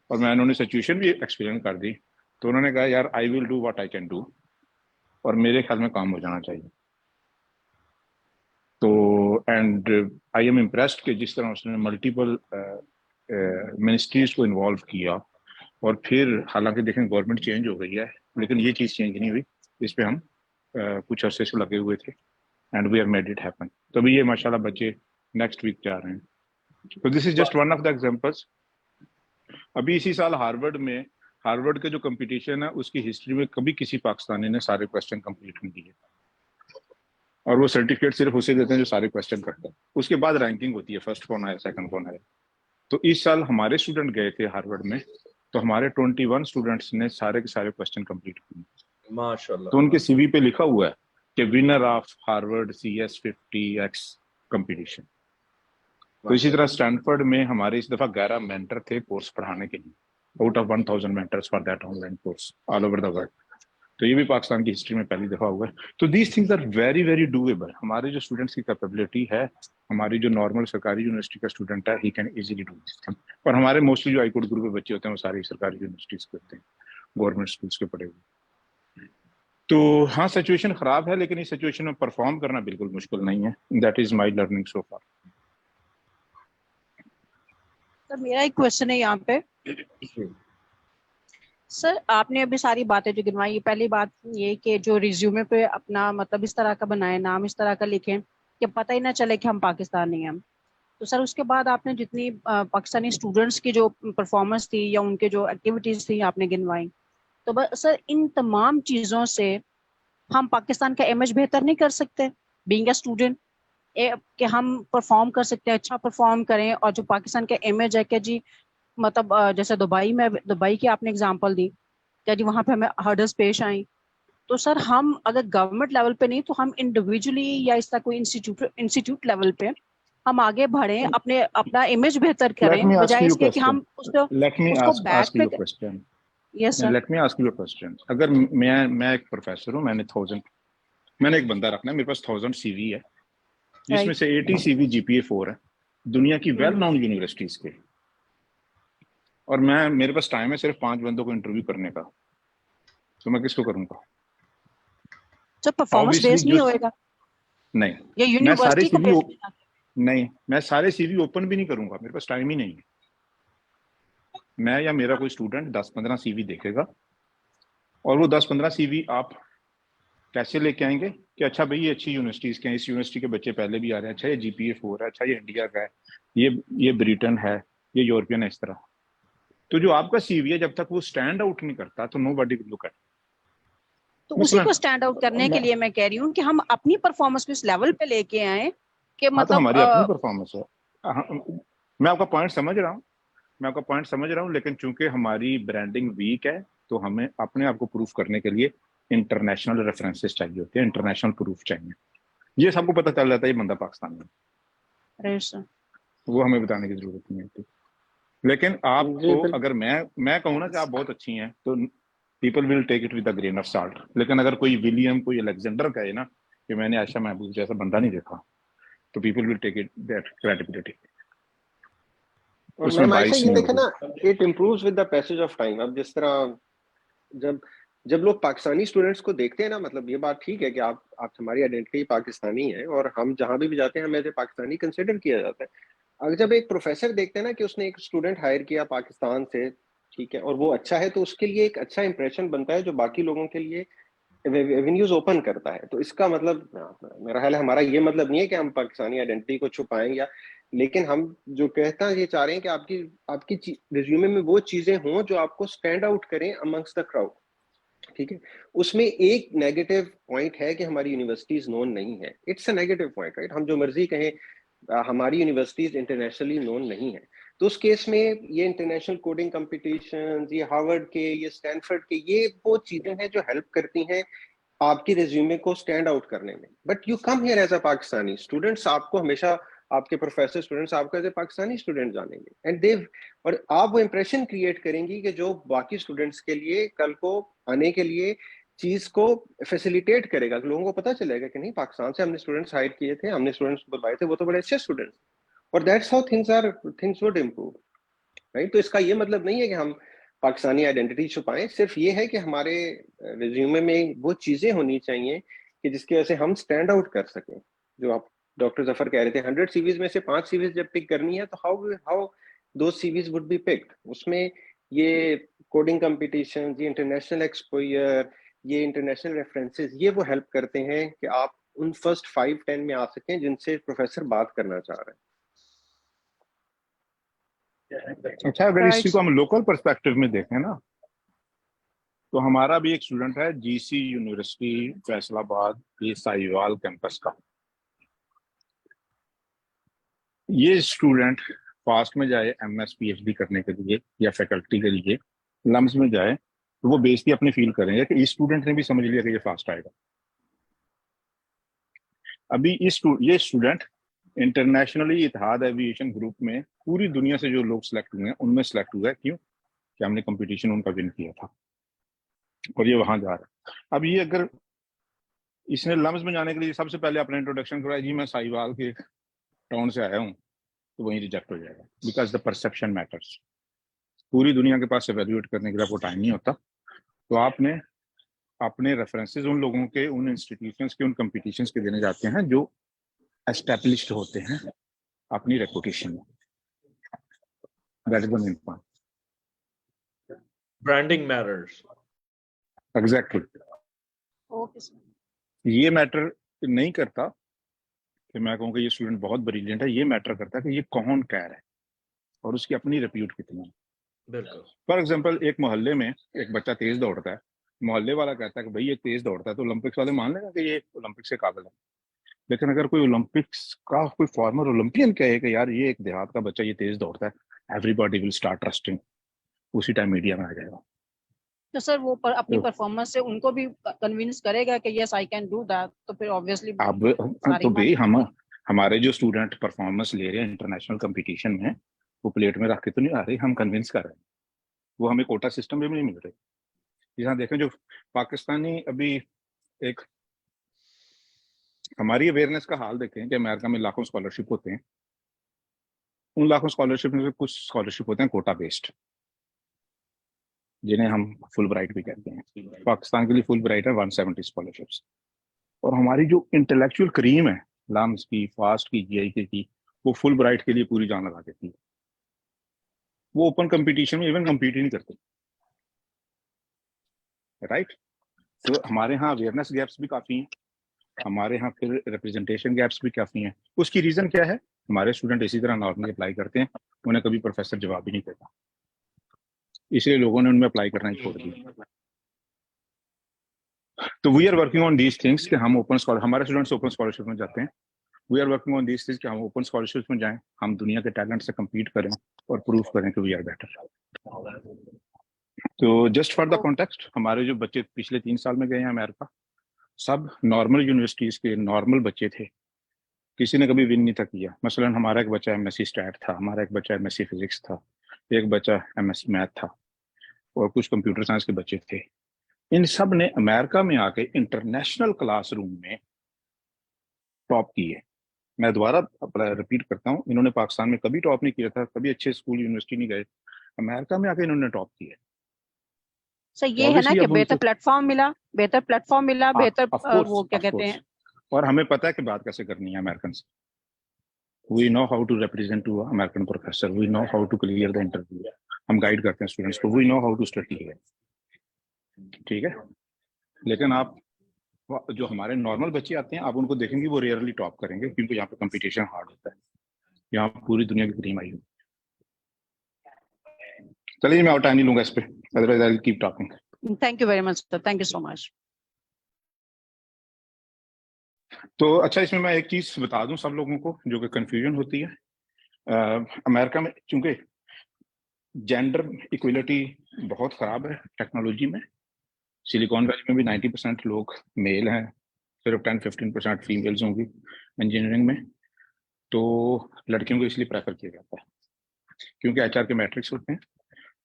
और मैंने उन्हें सिचुएशन भी एक्सप्लेन कर दी, तो उन्होंने कहा यार I will do what I can do, और मेरे ख्याल में काम हो जाना चाहिए. तो एंड आई एम इम्प्रेस्ड कि जिस तरह उसने मल्टीपल मिनिस्ट्रीज को इन्वॉल्व किया, और फिर हालांकि देखें गवर्नमेंट चेंज हो गई है, लेकिन ये चीज़ चेंज नहीं हुई. इस पे हम कुछ अरसे से लगे हुए थे, and we have made it happen. तो अभी ये माशाल्लाह बच्चे नेक्स्ट वीक जा रहे हैं. तो this is just one of the examples. अभी इसी साल हार्वर्ड के जो कंपटीशन है उसकी हिस्ट्री में कभी किसी पाकिस्तानी ने सारे क्वेश्चन कंप्लीट नहीं किए, और वो सर्टिफिकेट सिर्फ उसे देते हैं जो सारे क्वेश्चन करता है. उसके बाद रैंकिंग होती है, फर्स्ट कौन आया, सेकंड कौन आया. तो इस साल हमारे स्टूडेंट गए थे हार्वर्ड में, तो हमारे 21 स्टूडेंट्स ने सारे के सारे क्वेश्चन कंप्लीट किए
माशाल्लाह.
तो उनके सीवी पे लिखा हुआ है कि winner of Harvard CS 50X competition. तो इसी तरह स्टैनफोर्ड में हमारे इस दफा 11 मेंटर थे कोर्स पढ़ाने के लिए, out of 1000 mentors for that online course all over the world. तो ये भी पाकिस्तान की हिस्ट्री में पहली दफा हुआ है. तो these things are very very doable. हमारे जो स्टूडेंट्स की कैपेबिलिटी है, हमारी जो नॉर्मल सरकारी यूनिवर्सिटी का स्टूडेंट है, he can easily do this thing. और हमारे मोस्टली जो iCode Guru के बच्चे होते हैं वो सारी सरकारी यूनिवर्सिटीज के होते हैं, गवर्नमेंट स्कूल्स के पढ़े हुए. तो हाँ, सिचुएशन खराब है, लेकिन इस सिचुएशन में परफॉर्म करना बिल्कुल मुश्किल नहीं है. That is my learning so far.
Sir मेरा एक क्वेश्चन है यहाँ पे. सर आपने अभी सारी बातें जो गिनवाई, पहली बात ये कि जो रिज्यूमे पे अपना मतलब इस तरह का बनाए, नाम इस तरह का लिखें कि पता ही ना चले कि हम पाकिस्तानी हैं. तो सर उसके बाद आपने जितनी पाकिस्तानी स्टूडेंट्स की जो परफॉर्मेंस थी या उनके जो एक्टिविटीज थी आपने गिनवाई, तो बस सर इन तमाम चीज़ों से हम पाकिस्तान का इमेज बेहतर नहीं कर सकते बीइंग अ स्टूडेंट, कि हम परफॉर्म कर सकते हैं, अच्छा परफॉर्म करें, और जो पाकिस्तान का इमेज है कि जी मतलब जैसे दुबई की आपने एग्जांपल दी कि जी वहाँ पे हमें हर्डल्स पेश आई. तो सर हम अगर गवर्नमेंट लेवल पे नहीं तो हम इंडिविजुअली या इस तरह कोई इंस्टीट्यूट लेवल पे हम आगे बढ़ें, अपना इमेज बेहतर करें, बजाय इसके कि हम उसको बैक पे. Yes sir.
Let me ask you a question. अगर मैं एक प्रोफेसर हूँ, मैंने एक बंदा रखना है, मेरे पास 1000 CV है, जिसमें से 80 CV GPA 4 है, दुनिया की वेल नोन यूनिवर्सिटीज के, और मेरे पास टाइम है सिर्फ 5 बंदों को इंटरव्यू करने का, तो मैं किसको करूंगा?
तो परफॉर्मेंस बेस्ड नहीं होएगा?
नहीं,
ये यूनिवर्सिटी को बेस्ड
नहीं, मैं सारे CV ओपन भी नहीं करूंगा, मेरे पास टाइम ही नहीं है. मैं या मेरा कोई स्टूडेंट 10-15 CV देखेगा, और वो 10-15 CV आप कैसे लेके आएंगे कि अच्छा भाई ये अच्छी यूनिवर्सिटीज के हैं, इस यूनिवर्सिटी के बच्चे पहले भी आ रहे हैं, अच्छा ये GPA 4 है, अच्छा ये इंडिया का है, ये ब्रिटेन है, ये यूरोपियन है, इस तरह. तो जो आपका CV है जब तक वो स्टैंड आउट नहीं करता तो नोबडी विल लुक एट.
तो उसी को स्टैंड आउट करने के लिए मैं कह रही हूँ कि हम अपनी परफॉर्मेंस को इस लेवल पे लेके आए कि मतलब
तो हमारी अपनी परफॉर्मेंस है. मैं आपका पॉइंट समझ रहा हूँ, मैं आपका पॉइंट समझ रहा हूँ, लेकिन चूंकि हमारी ब्रांडिंग वीक है तो हमें अपने आप को प्रूफ करने के लिए इंटरनेशनल रेफरेंसेस चाहिए होते हैं, इंटरनेशनल प्रूफ चाहिए। ये सबको पता चल जाता है ये बंदा पाकिस्तानी है,
राइट सर।
वो हमें बताने की जरूरत नहीं होती। लेकिन आपको अगर मैं कहूँ ना कि आप बहुत अच्छी हैं तो people will take it with a grain of salt. लेकिन अगर कोई विलियम, कोई अलेक्जेंडर कहे ना कि मैंने आयशा महबूब जैसा बंदा नहीं देखा, तो people will take it that credibility.
और मैम ऐसा ये देखे ना, it improves with the passage of time. अब जिस तरह जब लोग पाकिस्तानी स्टूडेंट्स को देखते हैं ना, मतलब ये बात ठीक है कि आप हमारी आइडेंटिटी पाकिस्तानी है और हम जहां भी जाते हैं हमें एज ए पाकिस्तानी कंसिडर किया जाता है। अगर जब एक प्रोफेसर देखते हैं ना कि उसने एक स्टूडेंट हायर किया पाकिस्तान से, ठीक है, और वो अच्छा है, तो उसके लिए एक अच्छा इंप्रेशन बनता है जो बाकी लोगों के लिए एवेन्यूज ओपन करता है। तो इसका मतलब मेरा ख्याल है हमारा ये मतलब नहीं है कि हम पाकिस्तानी आइडेंटिटी को छुपाएं या, लेकिन हम जो कहता है ये चाह रहे हैं कि आपकी रिज्यूमे में वो चीजें हों जो आपको स्टैंड आउट करें अमंग्स्ट द क्राउड। ठीक है, उसमें एक नेगेटिव पॉइंट है कि हमारी यूनिवर्सिटीज नोन नहीं है। It's a negative point, right? हम जो मर्जी कहें हमारी यूनिवर्सिटीज इंटरनेशनली नोन नहीं है, तो उस केस में ये इंटरनेशनल कोडिंग कंपटीशन, ये हार्वर्ड के, ये स्टैनफोर्ड के, ये वो चीजें हैं जो हेल्प करती हैं आपकी रिज्यूमे को स्टैंड आउट करने में। But you come here as a Pakistani, students आपको हमेशा, आपके प्रोफेसर स्टूडेंट्स आपको एज ए पाकिस्तानी स्टूडेंट जानेंगे एंड देव, और आप वो इंप्रेशन क्रिएट करेंगी कि जो बाकी स्टूडेंट्स के लिए कल को आने के लिए चीज को फैसिलिटेट करेगा। लोगों को पता चलेगा कि नहीं, पाकिस्तान से हमने स्टूडेंट्स हायर किए थे, हमने स्टूडेंट्स बुलवाए थे, वो तो बड़े अच्छे स्टूडेंट्स, और that's how things would improve, right? तो इसका ये मतलब नहीं है कि हम पाकिस्तानी आइडेंटिटी छुपाएं, सिर्फ ये है कि हमारे रिज्यूमे में वो चीजें होनी चाहिए कि जिसकी वजह से हम स्टैंड आउट कर सकें। जो आप डॉक्टर जफर कह रहे थे 100 सीवीज में से 5 सीवीज जब पिक करनी है तो हाउ दो सीवीज वुड बी पिक्ड। उसमें ये कोडिंग कंपटीशन, ये इंटरनेशनल एक्सपोजर, ये इंटरनेशनल रेफरेंसेस, ये वो हेल्प करते हैं कि आप उन फर्स्ट 5-10 में आ सकें जिनसे प्रोफेसर बात करना चाह रहे हैं।
अच्छा, अगर इस चीज को हम लोकल पर्सपेक्टिव में देखें ना, तो हमारा भी एक स्टूडेंट है जीसी यूनिवर्सिटी फैसलाबाद के साहिवाल कैंपस का। ये स्टूडेंट फास्ट में जाए एमएस पीएचडी करने के लिए या फैकल्टी के लिए लम्स में जाए तो वो बेइज्जती अपनी फील करेंगे कि इस स्टूडेंट ने भी समझ लिया कि ये फास्ट आएगा। अभी ये स्टूडेंट इंटरनेशनली इत्तेहाद एविएशन ग्रुप में पूरी दुनिया से जो लोग सिलेक्ट हुए हैं उनमें सिलेक्ट हुआ है। क्यों? कि हमने कंपटीशन उनका विन किया था और ये वहां जा रहा है। अब ये अगर इसने लम्स में जाने के लिए सबसे पहले अपना इंट्रोडक्शन कराया, जी मैं साहिवाल के टाउन से आया हूँ, तो वहीं रिजेक्ट हो जाएगा, बिकॉज द परसेप्शन मैटर्स। पूरी दुनिया के पास एवेल्यूएट करने के लिए आपको टाइम नहीं होता, तो आपने अपने रेफरेंसेस उन लोगों के, उन इंस्टीट्यूशंस के, उन कंपटीशंस के देने जाते हैं जो एस्टैब्लिश्ड होते हैं अपनी रेपुटेशन में। That is the main point.
Branding matters.
Exactly.
Okay sir.
ये मैटर नहीं करता कि मैं कहूँ कि ये स्टूडेंट बहुत ब्रिलियंट है, ये मैटर करता है कि ये कौन कह रहा है और उसकी अपनी रेप्यूट कितनी है।
बिल्कुल।
फॉर एग्जांपल, एक मोहल्ले में एक बच्चा तेज दौड़ता है, मोहल्ले वाला कहता है कि भाई ये तेज दौड़ता है, तो ओलंपिक्स वाले मान लेगा कि ये ओलंपिक्स के काबिल है। लेकिन अगर कोई ओलंपिक्स का कोई फॉर्मर ओलंपियन कहे कि यार ये एक देहात का बच्चा ये तेज दौड़ता है, एवरीबॉडी विल स्टार्ट ट्रस्टिंग, उसी टाइम मीडिया में आ जाएगा।
तो सर वो अपनी परफॉर्मेंस से उनको भी कन्विंस करेगा कि yes I can do that, तो फिर ऑब्वियसली
अब तो भाई हमारे जो स्टूडेंट परफॉर्मेंस ले रहे हैं इंटरनेशनल कंपटीशन में, वो प्लेट में रख के तो नहीं आ रहे, हम कन्विंस कर रहे हैं। वो हमें कोटा सिस्टम में भी नहीं मिल रहे। यहाँ देखें जो पाकिस्तानी अभी एक हमारी अवेयरनेस का हाल देखें कि अमेरिका में लाखों स्कॉलरशिप होते हैं, उन लाखों स्कॉलरशिप में से कुछ स्कॉलरशिप होते हैं कोटा बेस्ड, जिन्हें हम फुल ब्राइट भी कहते हैं। पाकिस्तान के लिए फुल ब्राइट है 170 स्कॉलरशिप्स। और हमारी जो इंटेलेक्चुअल क्रीम है लाम्स की, फास्ट की, जीआईके की, वो फुल ब्राइट के लिए पूरी जान लगा देती है। वो ओपन कंपटीशन में इवन कम्पीट ही नहीं करते, राइट? तो हमारे यहाँ अवेयरनेस गैप्स भी काफ़ी हैं, हमारे यहाँ फिर रिप्रेजेंटेशन गैप्स भी काफ़ी हैं। उसकी रीज़न क्या है? हमारे स्टूडेंट इसी तरह नॉर्मली अप्लाई करते हैं, उन्हें कभी प्रोफेसर जवाब ही नहीं देता, इसलिए लोगों ने उनमें अप्लाई करना ही छोड़ दिया। तो we are working on these things कि हम ओपन स्कॉलर, हमारे स्टूडेंट्स ओपन स्कॉलरशिप में जाते हैं। We are working on these things कि हम ओपन स्कॉलरशिप में जाएं, हम दुनिया के टैलेंट से कम्पीट करें, और प्रूफ करें कि वी आर बेटर। तो जस्ट फॉर द कॉन्टेक्स्ट, हमारे जो बच्चे पिछले 3 साल में गए हैं अमेरिका, सब नॉर्मल यूनिवर्सिटीज के नॉर्मल बच्चे थे, किसी ने कभी विन नहीं था किया। मसलन हमारा एक बच्चा एमएससी स्टैट था, हमारा एक बच्चा एमएससी फिजिक्स था, एक बच्चा एमएससी मैथ था, और कुछ कंप्यूटर साइंस के बच्चे थे। इन सब ने अमेरिका में आके इंटरनेशनल क्लासरूम में टॉप किए। मैं दोबारा रिपीट करता हूँ, इन्होंने पाकिस्तान में कभी टॉप नहीं किया था, कभी अच्छे स्कूल यूनिवर्सिटी नहीं गए, अमेरिका में आके इन्होंने टॉप किया।
सर ये है ना कि बेहतर प्लेटफॉर्म मिला, बेहतर वो क्या कहते हैं,
और हमें पता है कि बात कैसे करनी है अमेरिकन से। We know how to represent to an American professor. We know how to clear the interview. हम गाइड करते हैं स्टूडेंट्स को. We know how to study है. ठीक है. लेकिन आप जो हमारे नॉर्मल बच्चे आते हैं, आप उनको देखेंगे वो रेयरली टॉप करेंगे, क्योंकि यहाँ पे कंपटीशन हार्ड होता है. यहाँ पूरी दुनिया की टीम आई हुई. चलिए मैं और टाइम नहीं लूंगा इस पे, otherwise I will keep talking.
Thank you very much sir, thank you so much.
तो अच्छा, इसमें मैं एक चीज बता दूं सब लोगों को जो कि कंफ्यूजन होती है. अमेरिका में चूंकि जेंडर इक्वलिटी बहुत खराब है टेक्नोलॉजी में. सिलिकॉन वैली में भी 90% लोग मेल हैं, सिर्फ 10-15% फीमेल्स होंगी इंजीनियरिंग में. तो लड़कियों को इसलिए प्रेफर किया जाता है क्योंकि एचआर के मैट्रिक्स होते हैं,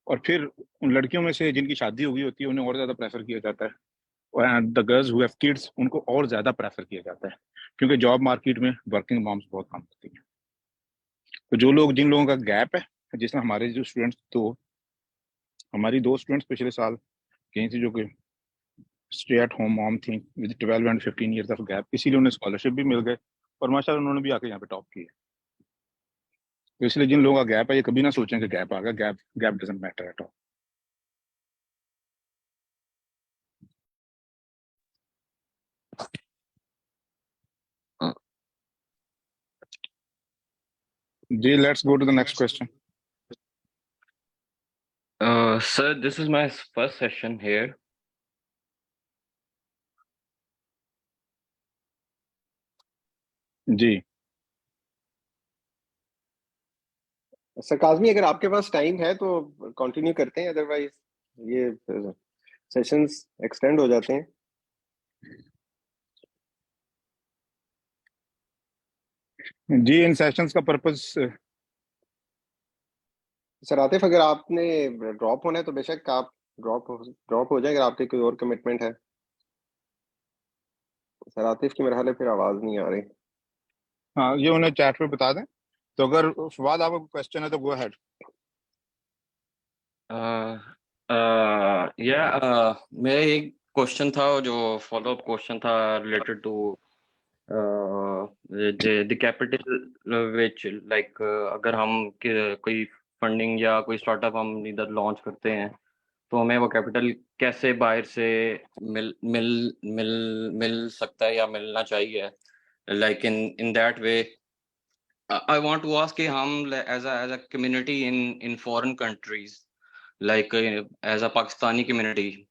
और फिर उन लड़कियों में से जिनकी शादी हो गई होती है उन्हें और ज्यादा प्रेफर किया जाता है. And the girls who have kids, उनको और ज्यादा प्रेफर किया जाता है क्योंकि जॉब मार्केट में वर्किंग मॉम्स बहुत कम होती हैं. तो जिन लोगों का गैप है, जिसमें हमारे जो स्टूडेंट्स, तो हमारी 2 स्टूडेंट्स पिछले साल कहीं से जो कि स्टे एट होम मॉम थी with 12 and 15 years of gap, इसीलिए उन्हें स्कॉलरशिप भी मिल गए और माशाल्लाह उन्होंने भी आके यहाँ पे टॉप किया. तो इसलिए जिन लोगों का गैप है, ये कभी ना सोचें कि गैप आ गया. Gap doesn't matter at all. जी, let's go to the next question.
Sir, this is my first session here.
जी
सर काज़मी, अगर आपके पास टाइम है तो कंटिन्यू करते हैं, अदरवाइज ये सेशंस एक्सटेंड हो जाते हैं.
जी, इन सेशंस का पर्पस,
सर आतिफ, अगर आपने ड्रॉप होना है तो बेशक आप ड्रॉप हो जाए, अगर आपके कोई और कमिटमेंट है. सर आतिफ की मेरे ख्याल है फिर आवाज नहीं आ रही.
हाँ, ये उन्हें चैट पे बता दें. तो अगर फवाद आपका क्वेश्चन है तो गो अहेड.
मेरा एक क्वेश्चन था जो फॉलो अप क्वेश्चन था related to the capital which like अगर हम कोई फंडिंग या कोई स्टार्टअप हम इधर लॉन्च करते हैं तो हमें वो कैपिटल कैसे बाहर से मिल सकता है या मिलना चाहिए. Like in that way I want to ask कि हम as a community in foreign countries, like as a Pakistani community,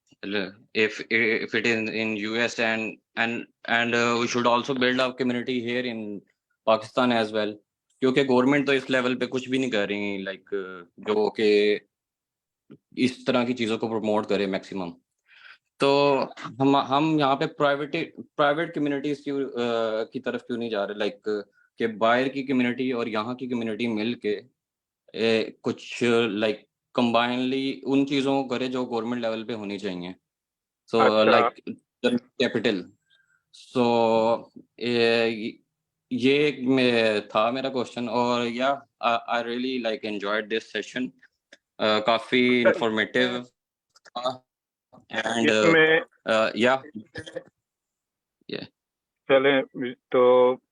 if it is in US and we should also build a community here in Pakistan as well, क्योंकि government तो इस level पे कुछ भी नहीं कर रही, लाइक जो कि इस तरह की चीज़ों को प्रमोट करे मैक्सिमम. तो हम यहाँ पे प्राइवेट कम्युनिटीज की तरफ क्यों नहीं जा रहे, लाइक कि बाहर की कम्युनिटी और यहाँ की कम्युनिटी मिल के कुछ लाइक कंबाइनली उन चीज़ों को करे जो गवर्नमेंट लेवल पे होनी चाहिए. So like capital. सो ये था मेरा क्वेश्चन. और या I really like enjoyed this session, काफ़ी इंफॉर्मेटिव था. एंड या
चले तो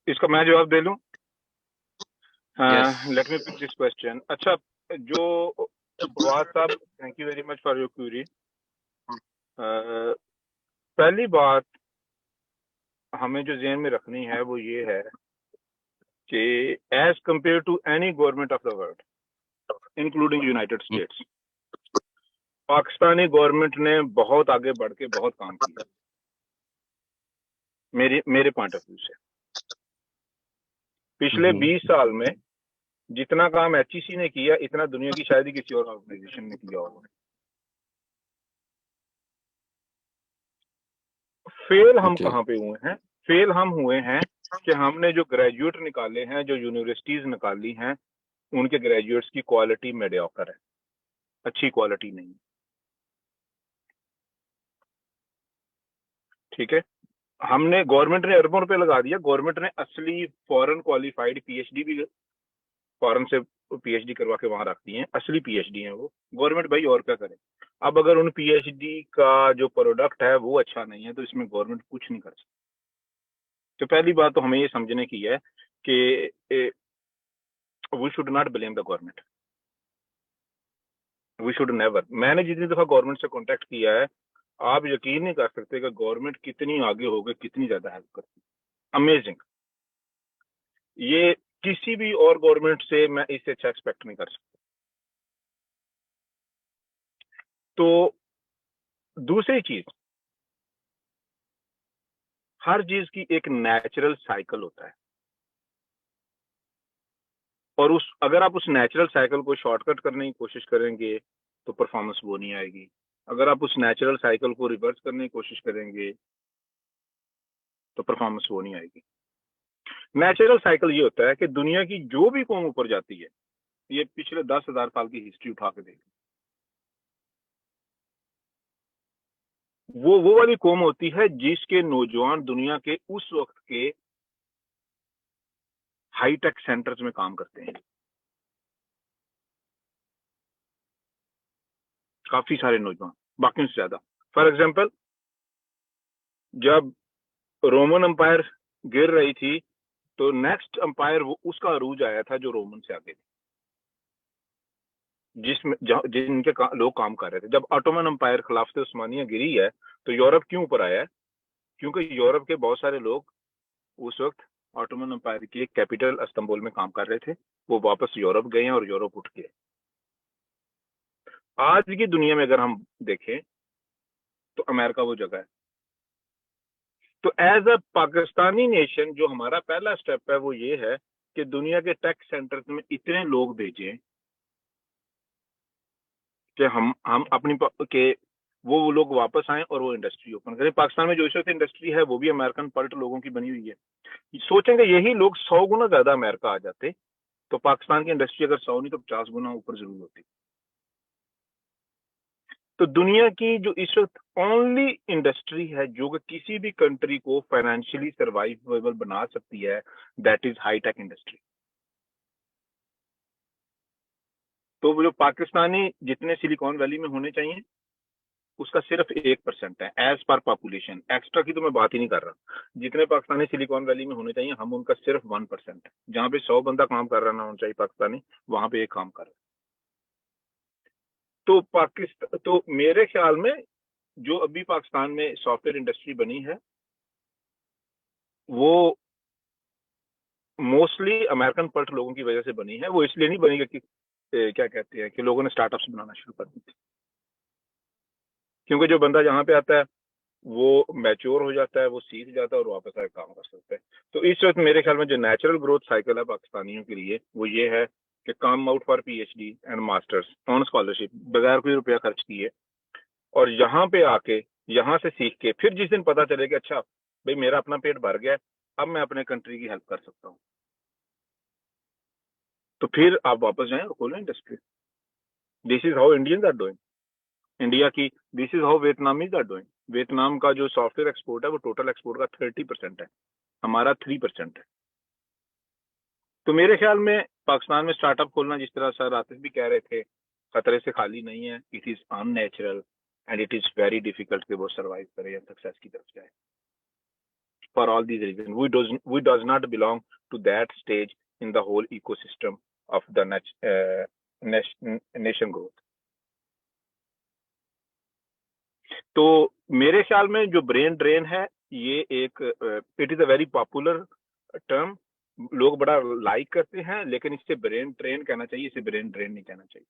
इसका मैं जवाब दे लूं. Let me pick this question. अच्छा, जो फवाद साहब, thank you very much for your query. पहली बात हमें जो ज़हन में रखनी है वो ये है कि as compare to any government of the world including United States, Pakistani government ने बहुत आगे बढ़ के बहुत काम किया मेरे पॉइंट ऑफ व्यू से. पिछले 20 साल में जितना काम HEC ने किया इतना दुनिया की शायद ही किसी और ऑर्गेनाइजेशन ने किया होगा। फेल हम
Okay.
कहाँ पे हुए हैं? फेल हम हुए हैं कि हमने जो ग्रेजुएट निकाले हैं, जो यूनिवर्सिटीज निकाली हैं, उनके ग्रेजुएट्स की क्वालिटी मेडियोकर है, अच्छी क्वालिटी नहीं। ठीक है, हमने गवर्नमेंट ने अरबों रुपए लगा दिया, गवर्नमेंट ने असली फॉरेन क्वालिफाइड PhD भी फॉरेन से PhD करवा के वहां रखती हैं, असली PhD हैं वो गवर्नमेंट, भाई और क्या करे। अब अगर उन PhD का जो प्रोडक्ट है वो अच्छा नहीं है तो इसमें गवर्नमेंट कुछ नहीं कर सकती। तो पहली बात तो हमें ये समझने की है कि we should not blame the government, we should never. मैंने जितनी दफा गवर्नमेंट से कांटेक्ट किया है, आप यकीन नहीं कर सकते कि गवर्नमेंट कितनी आगे हो गई, कितनी ज्यादा हेल्प करती है। अमेजिंग। ये किसी भी और गवर्नमेंट से मैं इससे अच्छा एक्सपेक्ट नहीं कर सकता। तो दूसरी चीज, हर चीज की एक नेचुरल साइकिल होता है, और अगर आप उस नेचुरल साइकिल को शॉर्टकट करने की कोशिश करेंगे तो परफॉर्मेंस वो नहीं आएगी। अगर आप उस नेचुरल साइकिल को रिवर्स करने की कोशिश करेंगे तो परफॉर्मेंस वो नहीं आएगी। नेचुरल साइकिल ये होता है कि दुनिया की जो भी कौम ऊपर जाती है, ये पिछले 10,000 साल की हिस्ट्री उठा के देखिए, वो वाली कौम होती है जिसके नौजवान दुनिया के उस वक्त के हाईटेक सेंटर्स में काम करते हैं। काफी सारे नौजवान, बाकियों से ज्यादा। फॉर एग्जाम्पल, जब रोमन एम्पायर गिर रही थी तो नेक्स्ट एम्पायर वो उसका अरूज आया था जो रोमन से आगे थी, जिसमें जिनके लोग काम कर रहे थे। जब ऑटोमन एम्पायर खिलाफत उस्मानिया गिरी है तो यूरोप क्यों ऊपर आया है? क्योंकि यूरोप के बहुत सारे लोग उस वक्त ऑटोमन एम्पायर की कैपिटल इस्तांबुल में काम कर रहे थे, वो वापस यूरोप गए हैं और यूरोप उठ गए। आज की दुनिया में अगर हम देखें तो अमेरिका वो जगह है। तो एज अ पाकिस्तानी नेशन जो हमारा पहला स्टेप है वो ये है कि दुनिया के टेक सेंटर्स में इतने लोग भेजें कि हम अपनी के वो लोग वापस आए और वो इंडस्ट्री ओपन करें। पाकिस्तान में जो इस वक्त इंडस्ट्री है वो भी अमेरिकन पल्ट लोगों की बनी हुई है। सोचेंगे यही लोग 100 गुना ज्यादा अमेरिका आ जाते तो पाकिस्तान की इंडस्ट्री अगर 100 नहीं तो 50 गुना ऊपर जरूर होती। तो दुनिया की जो इस वक्त ओनली इंडस्ट्री है जो कि किसी भी कंट्री को फाइनेंशियली सर्वाइवेबल बना सकती है, दैट इज हाईटेक इंडस्ट्री। तो वो जो पाकिस्तानी जितने सिलिकॉन वैली में होने चाहिए उसका सिर्फ 1% है एज पर पॉपुलेशन। एक्स्ट्रा की तो मैं बात ही नहीं कर रहा। जितने पाकिस्तानी सिलिकॉन वैली में होने चाहिए हम उनका सिर्फ 1% है। जहां पे 100 बंदा काम कर रहा ना होना चाहिए पाकिस्तानी, वहां पे एक काम कर रहा है। तो पाकिस्तान, तो मेरे ख्याल में जो अभी पाकिस्तान में सॉफ्टवेयर इंडस्ट्री बनी है वो मोस्टली अमेरिकन पल्ट लोगों की वजह से बनी है। वो इसलिए नहीं बनी कि क्या कहते हैं कि लोगों ने स्टार्टअप्स बनाना शुरू कर दी थी, क्योंकि जो बंदा यहाँ पे आता है वो मैच्योर हो जाता है, वो सीख जाता है और वापस आके काम कर सकता है। तो इस वक्त मेरे ख्याल में जो नेचुरल ग्रोथ साइकिल है पाकिस्तानियों के लिए वो ये है कि come out for PhD and masters on scholarship बगैर कोई रुपया खर्च किए, और यहाँ पे आके यहाँ से सीख के फिर जिस दिन पता चले कि अच्छा भाई मेरा अपना पेट भर गया है, अब मैं अपने कंट्री की हेल्प कर सकता हूँ, तो फिर आप वापस जाएं और खोलें industry. This is how Indians are doing. India की this is how Vietnamese are doing. Vietnam का जो सॉफ्टवेयर एक्सपोर्ट है वो टोटल एक्सपोर्ट का 30% है, हमारा 3% है। तो मेरे ख्याल में पाकिस्तान में स्टार्टअप खोलना, जिस तरह सर आतिफ भी कह रहे थे, खतरे से खाली नहीं है। It is unnatural and it is very difficult कि वो सर्वाइव करे या सक्सेस की तरफ जाए। For all these reasons, we does not belong to that stage in the whole ecosystem of the nation growth. तो मेरे ख्याल में जो ब्रेन ड्रेन है ये एक it is a very popular term, लोग बड़ा लाइक करते हैं, लेकिन इससे ब्रेन ड्रेन कहना चाहिए, इसे ब्रेन ड्रेन नहीं कहना चाहिए।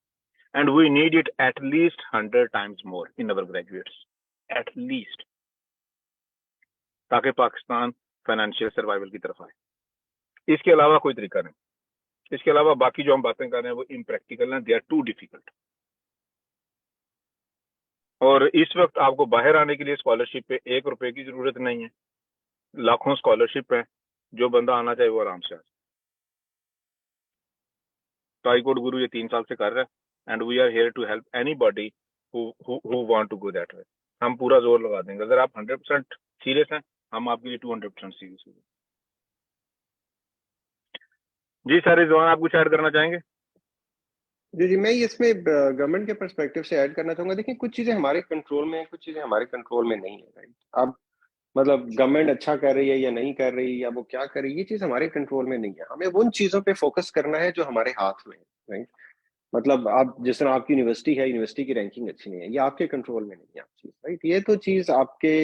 And we need it at least 100 times more in our graduates, at least, ताकि पाकिस्तान फाइनेंशियल सर्वाइवल की तरफ आए। इसके अलावा कोई तरीका नहीं। इसके अलावा बाकी जो हम बातें कर रहे हैं वो इम्प्रैक्टिकल हैं, दे आर टू डिफिकल्ट। और इस वक्त आपको बाहर आने के लिए स्कॉलरशिप पे 1 रुपए की जरूरत नहीं है, लाखों स्कॉलरशिप है, जो बंदा आना चाहे वो आराम से आ जाए। तो आई कोड गुरु ये 3 साल से कर रहा है and we are here to help anybody who want to go that way. हम पूरा जोर लगा देंगे, अगर आप 100% सीरियस हैं हम आपके लिए 200% सीरियस होंगे। जी सर रिजवान, आप कुछ ऐड करना चाहेंगे?
जी मैं इसमें गवर्नमेंट के पर्सपेक्टिव से ऐड करना चाहूंगा। देखिए कुछ चीजें हमारे कंट्रोल में है, कुछ चीजें हमारे कंट्रोल में नहीं है, राइट। अब मतलब गवर्नमेंट अच्छा कर रही है या नहीं कर रही, या वो क्या कर रही है, ये चीज हमारे कंट्रोल में नहीं है। हमें उन चीजों पे फोकस करना है जो हमारे हाथ में है, राइट। मतलब आप जिस तरह आपकी यूनिवर्सिटी है, यूनिवर्सिटी की रैंकिंग अच्छी नहीं है, ये आपके कंट्रोल में नहीं है चीज, राइट। ये तो चीज आपके,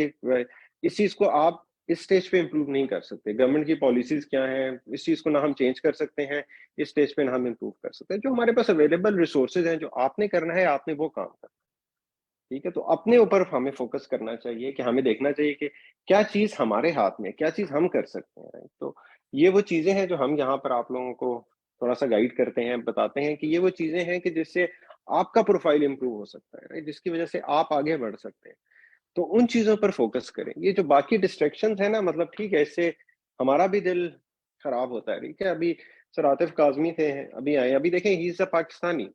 इस चीज को आप इस स्टेज पे इम्प्रूव नहीं कर सकते। गवर्नमेंट की पॉलिसीज क्या है, इस चीज को ना हम चेंज कर सकते हैं, इस स्टेज पे ना हम इम्प्रूव कर सकते हैं। जो हमारे पास अवेलेबल रिसोर्सेज हैं, जो आपने करना है, आपने वो काम करना, ठीक है। तो अपने ऊपर हमें फोकस करना चाहिए कि हमें देखना चाहिए कि क्या चीज हमारे हाथ में, क्या चीज हम कर सकते हैं, राइट। तो ये वो चीजें हैं जो हम यहाँ पर आप लोगों को थोड़ा सा गाइड करते हैं, बताते हैं कि ये वो चीजें हैं कि जिससे आपका प्रोफाइल इंप्रूव हो सकता है, राइट, जिसकी वजह से आप आगे बढ़ सकते हैं। तो उन चीजों पर फोकस करें। ये जो बाकी डिस्ट्रैक्शंस है ना, मतलब ठीक है, इससे हमारा भी दिल खराब होता है, ठीक है। अभी सर आतिफ काजमी थे, अभी आए, अभी देखें he is a Pakistani,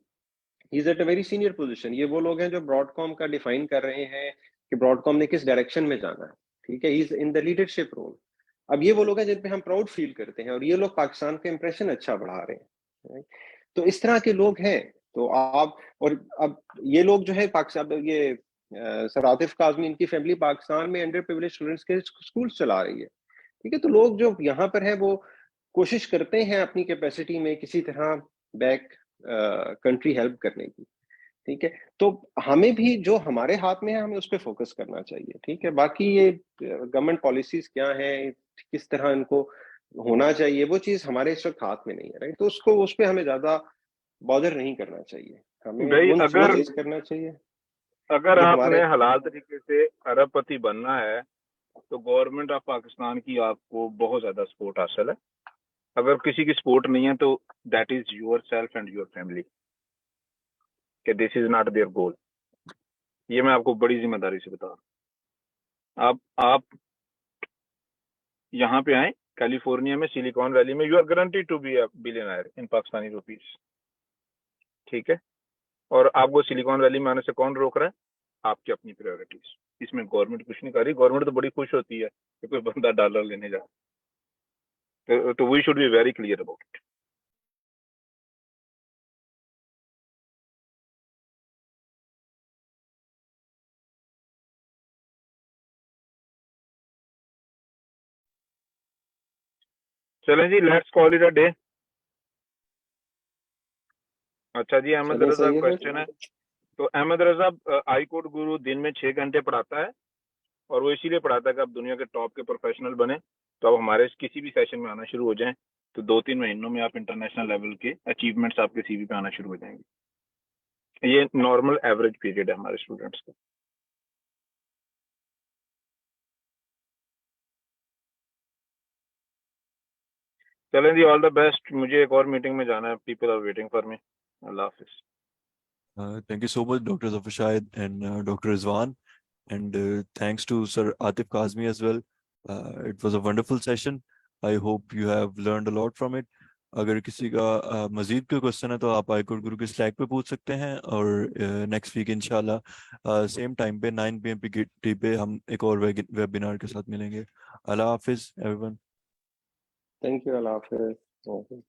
he is at a very senior position. ये वो लोग हैं जो ब्रॉडकॉम का डिफाइन कर रहे हैं कि ब्रॉडकॉम ने किस डायरेक्शन में जाना है, ठीक है। He is in the leadership role. अब ये वो लोग हैं जिन पे हम प्राउड फील करते हैं, और ये लोग पाकिस्तान का इंप्रेशन अच्छा बढ़ा रहे हैं, right? तो इस तरह के लोग हैं। तो आप, और अब ये लोग जो है पाकिस्तान, ये सर आतिफ काजमी, इनकी फैमिली पाकिस्तान में अंडर प्रिविलेज स्टूडेंट्स के स्कूल चला रही है, ठीक है। तो लोग जो यहाँ पर है वो कोशिश करते हैं अपनी कैपेसिटी में किसी तरह बैक कंट्री हेल्प करने की, ठीक है। तो हमें भी जो हमारे हाथ में है हमें उस पर फोकस करना चाहिए, ठीक है। बाकी ये गवर्नमेंट पॉलिसीज क्या है, किस तरह इनको होना चाहिए, वो चीज हमारे इस वक्त हाथ में नहीं है, राइट। तो उसको, उस पर हमें ज्यादा बॉदर नहीं करना चाहिए, हमें
भाई
वो
अगर
चीज करना चाहिए
अगर
जो
आपने
हमारे,
हलाल तरीके से अरबपति बनना है तो गवर्नमेंट ऑफ पाकिस्तान की आपको बहुत ज्यादा सपोर्ट हासिल है। अगर किसी की सपोर्ट नहीं है तो that is yourself and your family, कि this is not their goal. ये मैं आपको बड़ी जिम्मेदारी से बता रहा हूँ। आप यहाँ पे आए कैलिफोर्निया में, सिलिकॉन वैली में, you are guaranteed to be a billionaire in Pakistani rupees, ठीक है। और आपको सिलिकॉन वैली में आने से कौन रोक रहा है? आपकी अपनी प्रायोरिटीज। इसमें गवर्नमेंट कुछ नहीं कर रही। गवर्नमेंट तो बड़ी खुश होती है कि कोई बंदा डॉलर लेने जा, तो we should be very clear about it. चलें जी, let's call it a day. अच्छा जी, अहमद
चले
रजा
सही है फिर।
क्वेश्चन है। तो अहमद रजा, आई कोड गुरु दिन में 6 घंटे पढ़ाता है, और वो इसीलिए पढ़ाता है कि आप दुनिया के टॉप के प्रोफेशनल बने। तो अब हमारे किसी भी सेशन में आना शुरू हो जाएं तो 2-3 महीनों में आप इंटरनेशनल लेवल के अचीवमेंट्स आपके सीवी पे आना शुरू हो जाएंगे। ये नॉर्मल एवरेज पीरियड है हमारे स्टूडेंट्स का। चलें जी, ऑल द बेस्ट। मुझे एक और मीटिंग में जाना है, people are waiting for me. अल्लाह हाफिज।
Thank you so much, Dr. Zafar Shahid and Dr. Rizwan. And thanks to Sir Atif Kazmi as well. It was a wonderful session. I hope you have learned a lot from it. अगर किसी का मजीद कोई question है तो आप iCode Guru के slack पे पूछ सकते हैं, और नेक्स्ट वीक इंशाल्लाह सेम टाइम पे 9 PM PKT पे हम एक और वेबिनार के साथ मिलेंगे। अल्लाह हाफिज एवरीवन।
थैंक यू, अल्लाह हाफिज।